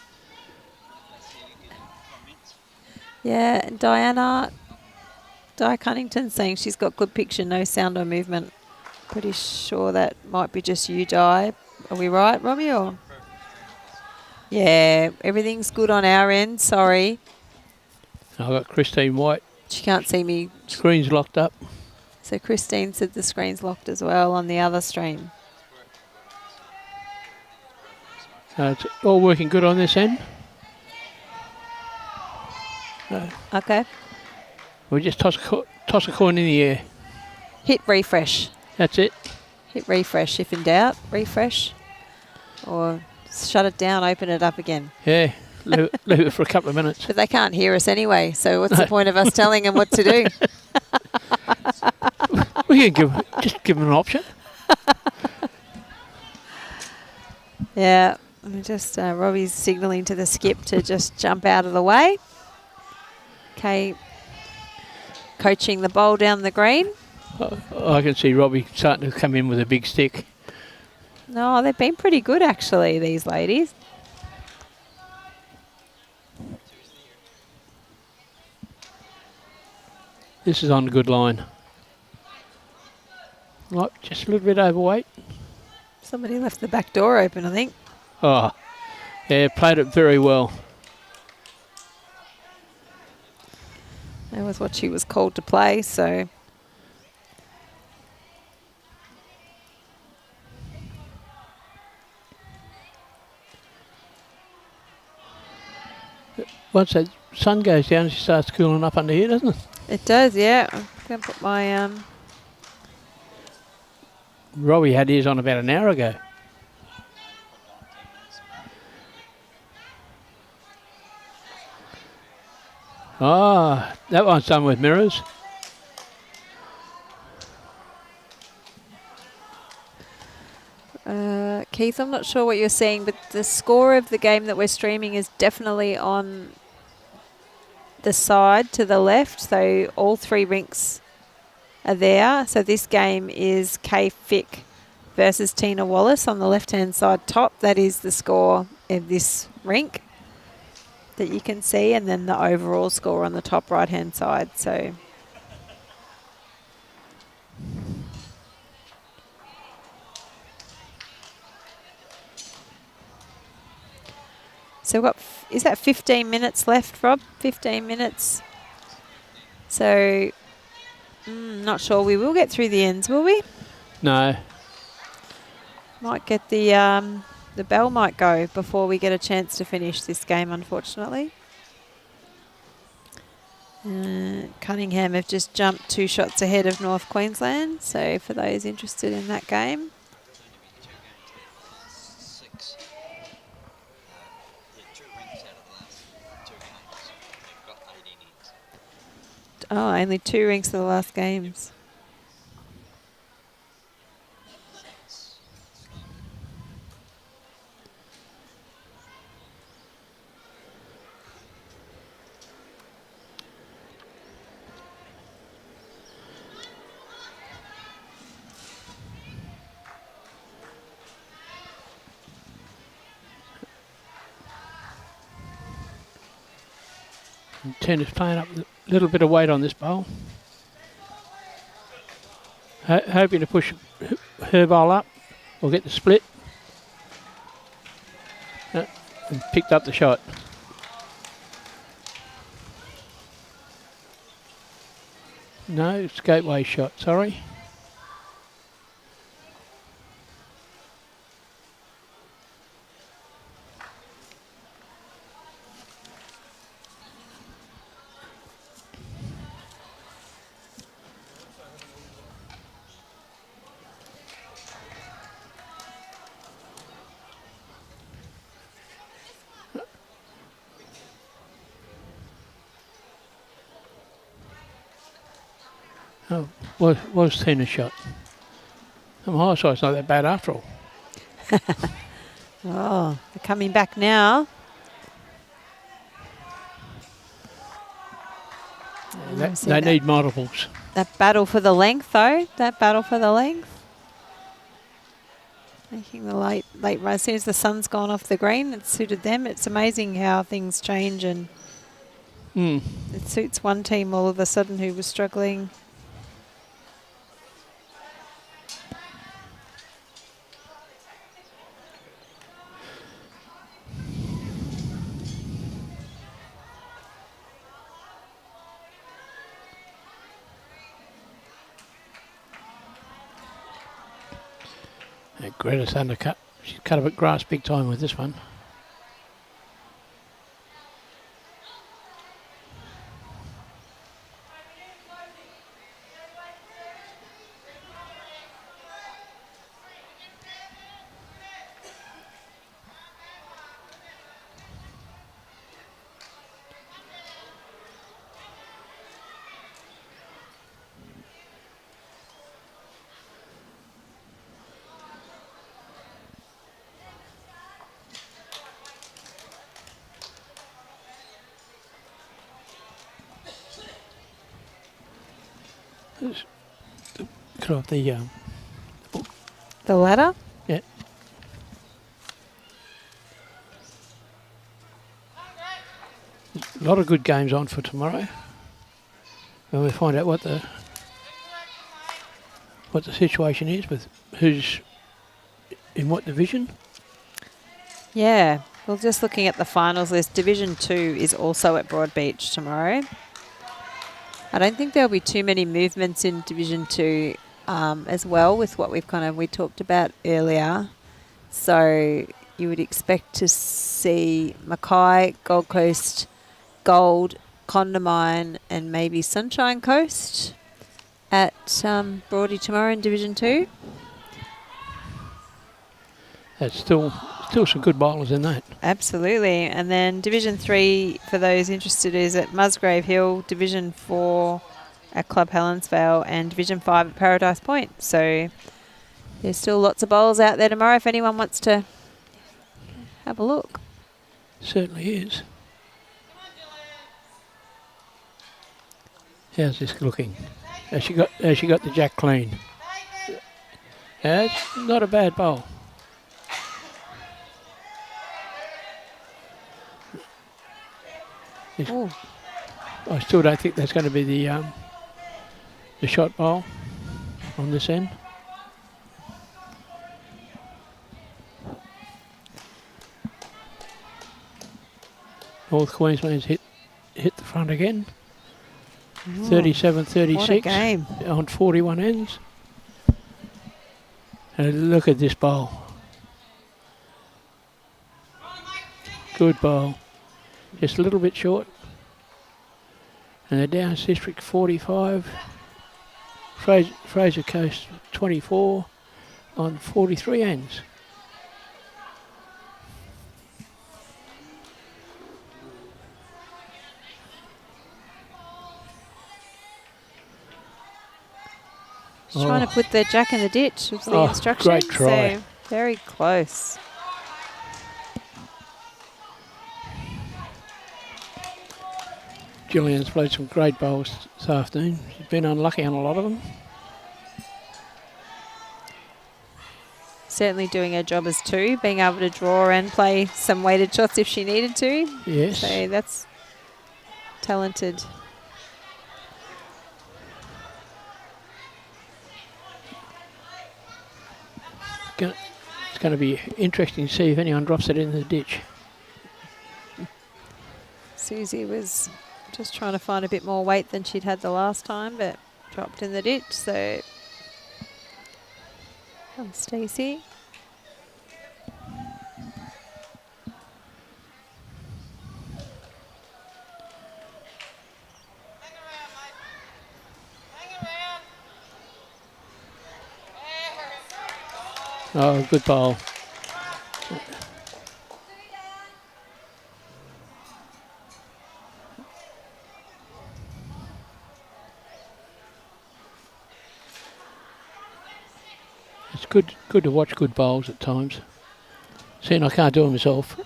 Yeah, and Di Cunnington saying she's got good picture, no sound or movement. Pretty sure that might be just you, Di. Are we right, Robbie? Or? Yeah, everything's good on our end. Sorry. I've got Christine White. She can't see me. Screen's locked up. So Christine said the screen's locked as well on the other stream. It's all working good on this end. Okay. We just toss a coin in the air. Hit refresh. That's it. Hit refresh. If in doubt, refresh. Or shut it down, open it up again. Yeah, leave it for a couple of minutes. But they can't hear us anyway, so what's the point of us telling them what to do? We can just give them an option. Yeah, Robbie's signalling to the skip to just jump out of the way. Okay, coaching the bowl down the green. I can see Robbie starting to come in with a big stick. No, they've been pretty good actually, these ladies. This is on a good line. Right, just a little bit overweight. Somebody left the back door open, I think. Oh, yeah, played it very well. That was what she was called to play, so... Once that sun goes down, she starts cooling up under here, doesn't it? It does, yeah. I'm going to put my... Robbie had his on about an hour ago. Ah, that one's done with mirrors. Keith, I'm not sure what you're saying, but the score of the game that we're streaming is definitely on the side to the left. So all three rinks are there. So this game is Fick versus Tina Wallace on the left-hand side top. That is the score of this rink that you can see, and then the overall score on the top right-hand side. So what is that? 15 minutes left, Rob? 15 minutes. So not sure we will get through the ends, will we? No. Might get the bell might go before we get a chance to finish this game, unfortunately. Cunningham have just jumped 2 shots ahead of North Queensland. So for those interested in that game. Oh, only 2 rinks of the last games. Tennis playing up a little bit of weight on this bowl. Hoping to push her bowl up or get the split. And picked up the shot. No, it's gateway shot, sorry. Oh, was Tina's shot. And high side's not that bad after all. Oh, they're coming back now. They need multiples. That battle for the length, though. That battle for the length. Making the late run. As soon as the sun's gone off the green, it suited them. It's amazing how things change, and it suits one team all of a sudden who was struggling. Greta's undercut. She's cut a bit grass big time with this one. Cut off the The ladder? yeah. A lot of good games on for tomorrow. When we find out what the situation is with who's in what division. Yeah. Well, just looking at the finals list, Division 2 is also at Broadbeach tomorrow. I don't think there'll be too many movements in Division 2 as well with what we talked about earlier. So you would expect to see Mackay, Gold Coast, Gold, Condamine and maybe Sunshine Coast at Broady tomorrow in Division 2. There's still some good bowlers in that. Absolutely. And then Division 3, for those interested, is at Musgrave Hill, Division 4 at Club Helensvale, and Division 5 at Paradise Point. So there's still lots of bowls out there tomorrow if anyone wants to have a look. Certainly is. How's this looking? Has she got the jack clean? It's not a bad bowl. Ooh. I still don't think that's going to be the shot bowl on this end. North Queensland's hit the front again. 37-36 What a game. on 41 ends. And look at this bowl. Good bowl. Just a little bit short. And the Downs District 45. Fraser Coast 24 on 43 ends. Just trying to put the jack in the ditch was the instruction. Great try. So very close. Jilanne's played some great bowls this afternoon. She's been unlucky on a lot of them. Certainly doing her job as two, being able to draw and play some weighted shots if she needed to. Yes. So that's talented. It's going to be interesting to see if anyone drops it in the ditch. Suzi was just trying to find a bit more weight than she'd had the last time, but dropped in the ditch. So, Stacey. Oh, good bowl. good to watch good bowls at times. Seeing I can't do it myself.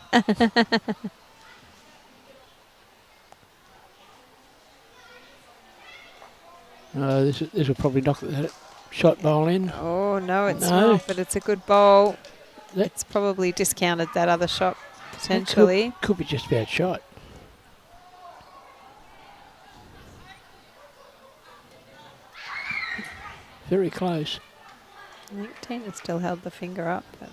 This will probably knock that shot bowl in. Oh, no, it's No. not, but it's a good bowl. That- It's probably discounted that other shot, potentially. Could be just about shot. Very close. I think Tina still held the finger up. But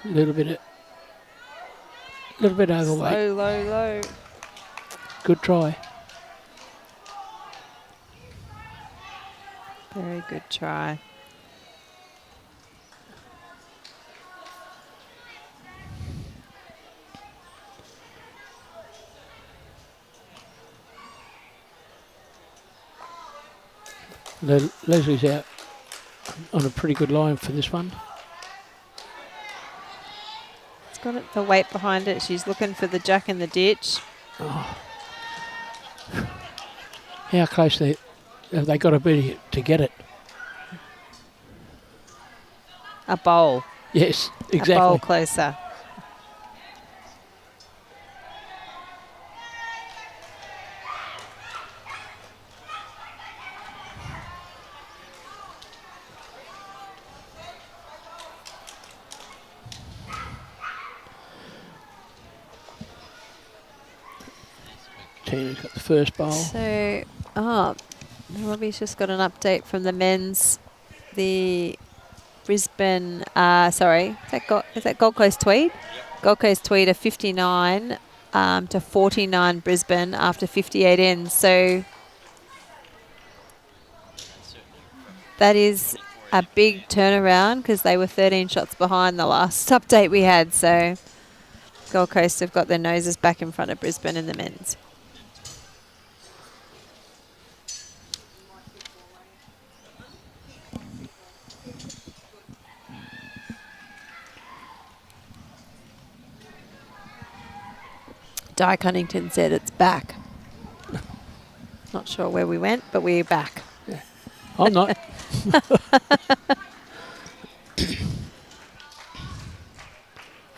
A little bit overweight. low, low, low. Good try. Very good try. Leslie's out on a pretty good line for this one. It's got the weight behind it. She's looking for the jack in the ditch. How close have they got to be to get it? A bowl. Yes, A bowl exactly. closer. Tina's got the first bowl. So, Robbie's just got an update from the men's. The Brisbane, is that Gold Coast Tweed? Yep. Gold Coast Tweed are 59 to 49 Brisbane after 58 ends. So that is a big turnaround because they were 13 shots behind the last update we had. So Gold Coast have got their noses back in front of Brisbane in the men's. Di Cunnington said it's back. Not sure where we went, but we're back. I'm not.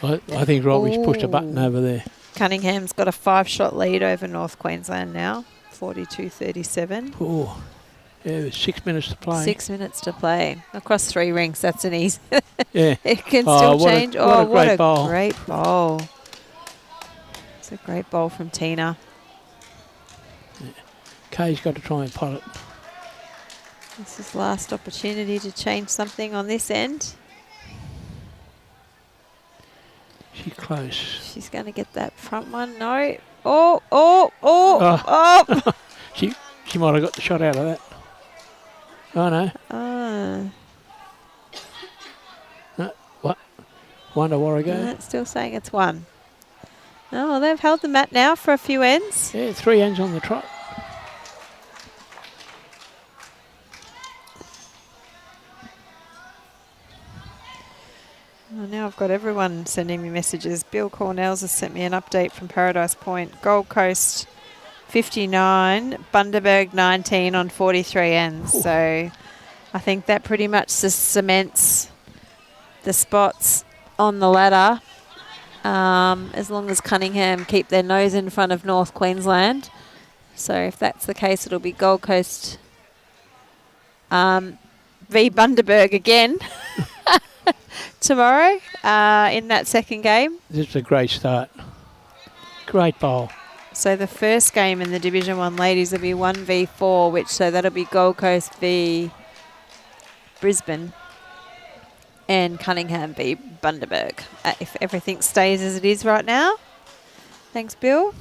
I think Robbie's pushed a button over there. Cunningham's got a 5-shot lead over North Queensland now, 42-37. Oh, yeah, with 6 minutes to play. 6 minutes to play. Across 3 rings, that's an easy. Yeah. It can Oh, still what a- change. what a great bowl. Great bowl. It's a great bowl from Tina. Kay's got to try and pot it. This is last opportunity to change something on this end. She's close. She's going to get that front one. No. Oh. She might have got the shot out of that. Oh, no. No, what? One to WARREGO. It's still saying it's 1. Oh, well, they've held the mat now for a few ends. Yeah, 3 ends on the trot. Well, now I've got everyone sending me messages. Bill Cornells has sent me an update from Paradise Point. Gold Coast 59, Bundaberg 19 on 43 ends. Ooh. So I think that pretty much cements the spots on the ladder. As long as Cunningham keep their nose in front of North Queensland. So if that's the case, it'll be Gold Coast v Bundaberg again tomorrow in that second game. This is a great start. Great bowl. So the first game in the Division 1 ladies will be 1v4, so that'll be Gold Coast v Brisbane. And Cunningham v Bundaberg, if everything stays as it is right now. Thanks, Bill.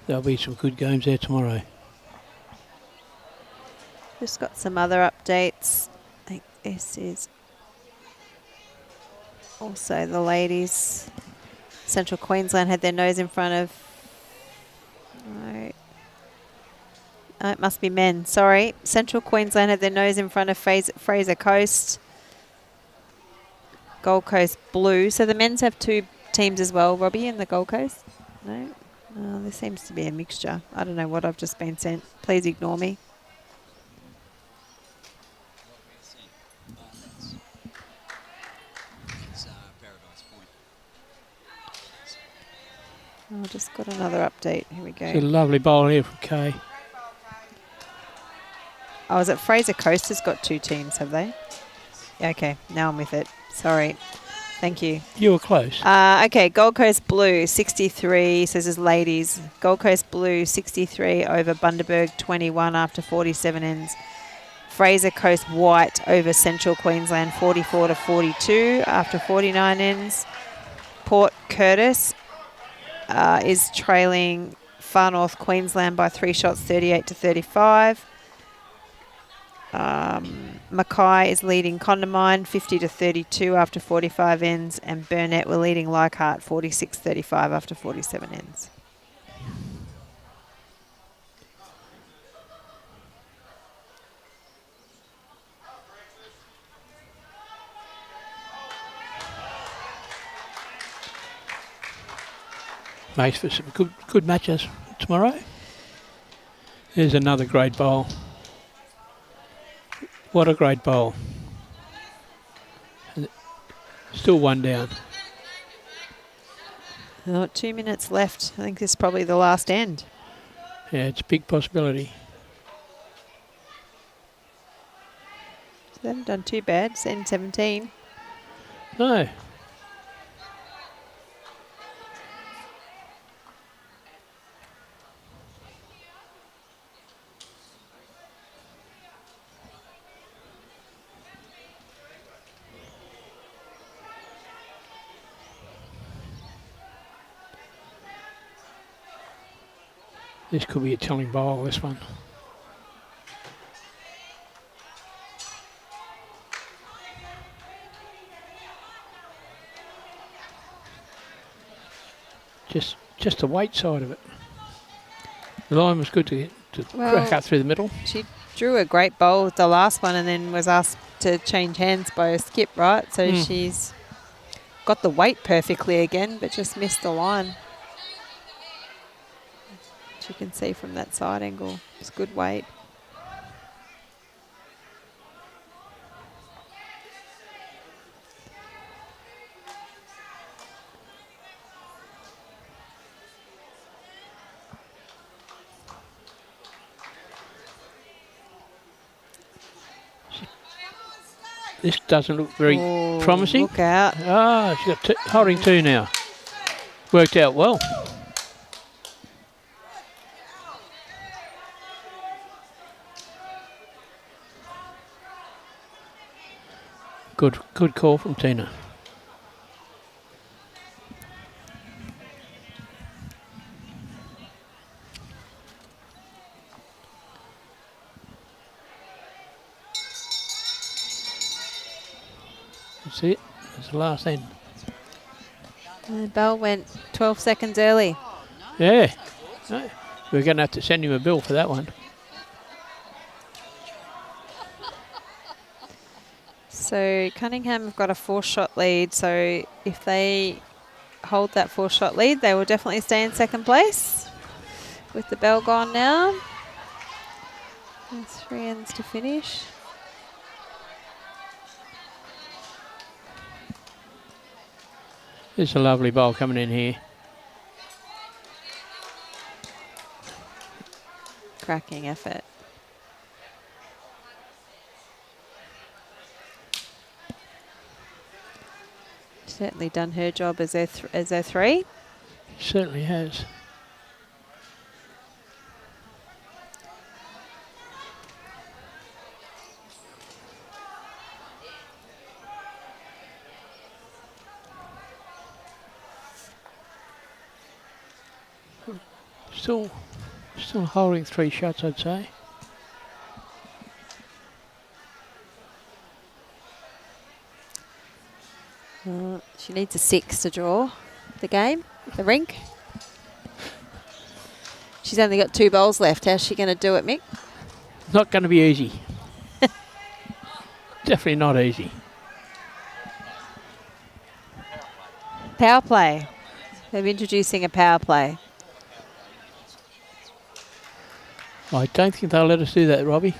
There'll be some good games there tomorrow. Just got some other updates. I think This is also the ladies. Central Queensland had their nose in front of... No. It must be men, sorry. Central Queensland had their nose in front of Fraser Coast. Gold Coast Blue. So the men's have two teams as well, Robbie, in the Gold Coast? No? Oh, there seems to be a mixture. I don't know what I've just been sent. Please ignore me. Oh, just got another update. Here we It's a go. lovely bowl here from Kay. Oh, is it Fraser Coast has got two teams, have they? Yeah, okay, now I'm with it. Sorry. Thank you. You were close. Okay, Gold Coast Blue, 63, says as ladies. Gold Coast Blue, 63 over Bundaberg, 21 after 47 ends. Fraser Coast White over Central Queensland, 44 to 42 after 49 ends. Port Curtis is trailing Far North Queensland by 3 shots, 38 to 35. Mackay is leading Condamine 50 to 32 after 45 ends, and Burnett were leading Leichhardt 46-35 after 47 ends. Makes for some good matches tomorrow. There's another great bowl. What a great bowl. And still one down. Oh, 2 minutes left. I think this is probably the last end. Yeah, it's a big possibility. So they haven't done too bad. It's end 17. No. This could be a telling bowl, this one. Just the weight side of it. The line was good to crack up through the middle. She drew a great bowl with the last one and then was asked to change hands by a skip, right? So she's got the weight perfectly again, but just missed the line. You can see from that side angle. It's good weight. This doesn't look very promising. Look out. Ah, she's got holding two now. Worked out well. Good call from Tina. That's it. That's the last end. The bell went 12 seconds early. Yeah. No, we're going to have to send him a bill for that one. So Cunningham have got a 4-shot lead. So if they hold that 4-shot lead, they will definitely stay in second place. With the bell gone now. There's 3 ends to finish. There's a lovely bowl coming in here. Cracking effort. Certainly done her job as their 3. Certainly has. Still holding 3 shots, I'd say. She needs a 6 to draw the game, the rink. She's only got 2 bowls left. How's she going to do it, Mick? Not going to be easy. Definitely not easy. Power play. They're introducing a power play. I don't think they'll let us do that, Robbie.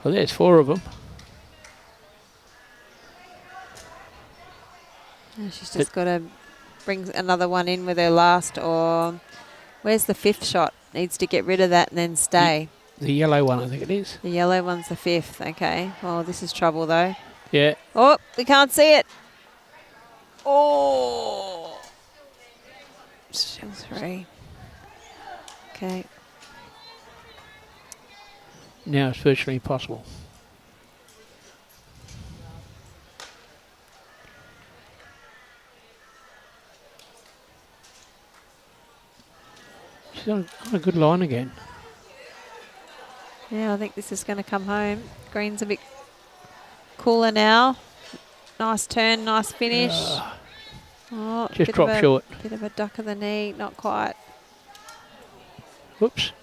Well, there's 4 of them. She's just got to bring another one in with her last, or where's the 5th shot? Needs to get rid of that and then stay. The yellow one, I think it is. The yellow one's the 5th. Okay. Oh, this is trouble though. Yeah. Oh, we can't see it. Oh. Still 3. Okay. Now it's virtually impossible. She's on a good line again. Yeah, I think this is going to come home. Green's a bit cooler now. Nice turn, nice finish. Oh, Just dropped short. Bit of a duck of the knee, not quite. Whoops.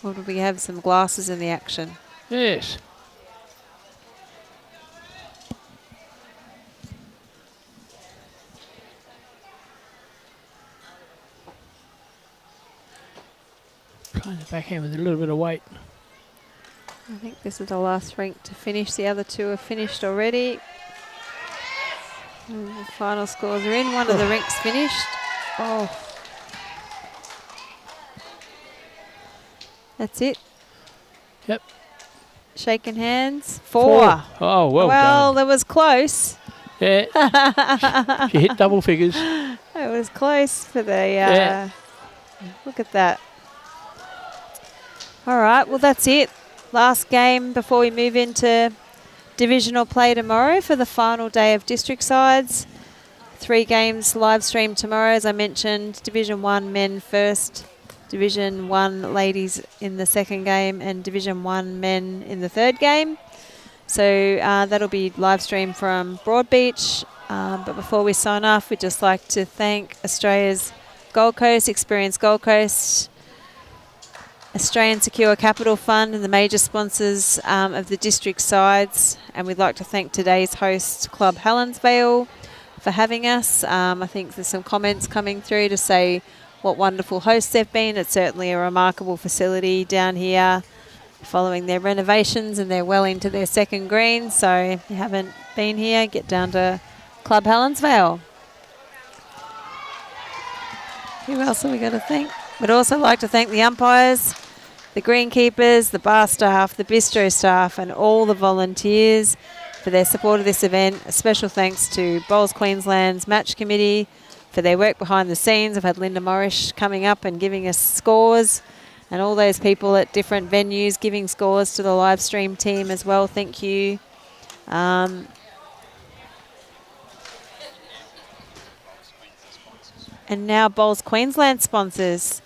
Or do we have some glasses in the action? Yes. Playing the backhand with a little bit of weight. I think this is the last rink to finish. The other 2 are finished already. And the final scores are in. One of the rinks finished. Oh. That's it. Yep. Shaking hands. 4. Oh, well Well, done. that was close. Yeah. She hit double figures. It was close for the... Yeah. Look at that. All right, well, that's it. Last game before we move into divisional play tomorrow for the final day of district sides. 3 games live stream tomorrow, as I mentioned. Division 1 men first, Division 1 ladies in the second game, and Division 1 men in the third game. So that'll be live stream from Broadbeach. But before we sign off, we'd just like to thank Australia's Gold Coast, Experience Gold Coast, Australian Secure Capital Fund, and the major sponsors of the district sides. And we'd like to thank today's host, Club Helensvale, for having us. I think there's some comments coming through to say what wonderful hosts they've been. It's certainly a remarkable facility down here following their renovations, and they're well into their second green. So if you haven't been here, get down to Club Helensvale. Who else have we got to thank? We'd also like to thank the umpires, the greenkeepers, the bar staff, the bistro staff, and all the volunteers for their support of this event. A special thanks to Bowls Queensland's match committee for their work behind the scenes. I've had Linda Morrish coming up and giving us scores, and all those people at different venues giving scores to the live stream team as well. Thank you. And now Bowls Queensland sponsors.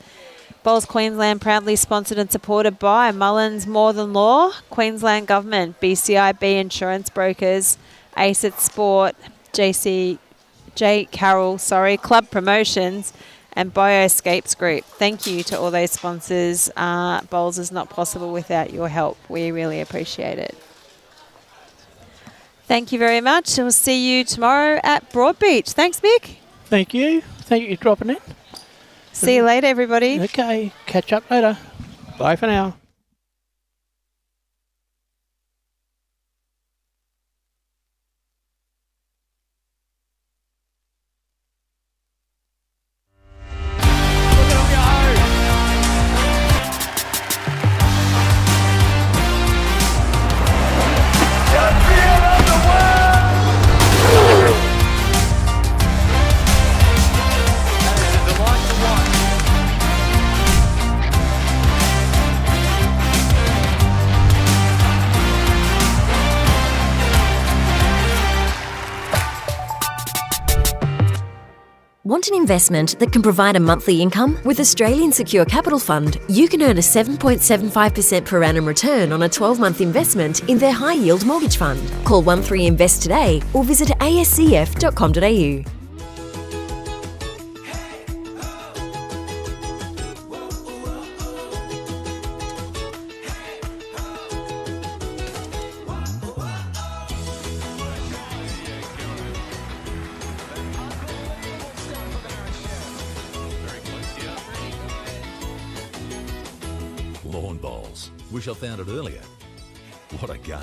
Bowls Queensland proudly sponsored and supported by Mullins More Than Law, Queensland Government, BCIB Insurance Brokers, ACET Sport, J. Carroll, Club Promotions, and Bioscapes Group. Thank you to all those sponsors. Bowls is not possible without your help. We really appreciate it. Thank you very much, and we'll see you tomorrow at Broadbeach. Thanks, Mick. Thank you. Thank you for dropping in. See you later, everybody. Okay. Catch up later. Bye for now. Want an investment that can provide a monthly income? With Australian Secure Capital Fund, you can earn a 7.75% per annum return on a 12-month investment in their high-yield mortgage fund. Call 13invest today or visit ascf.com.au. Lawn bowls. Wish I found it earlier. What a game.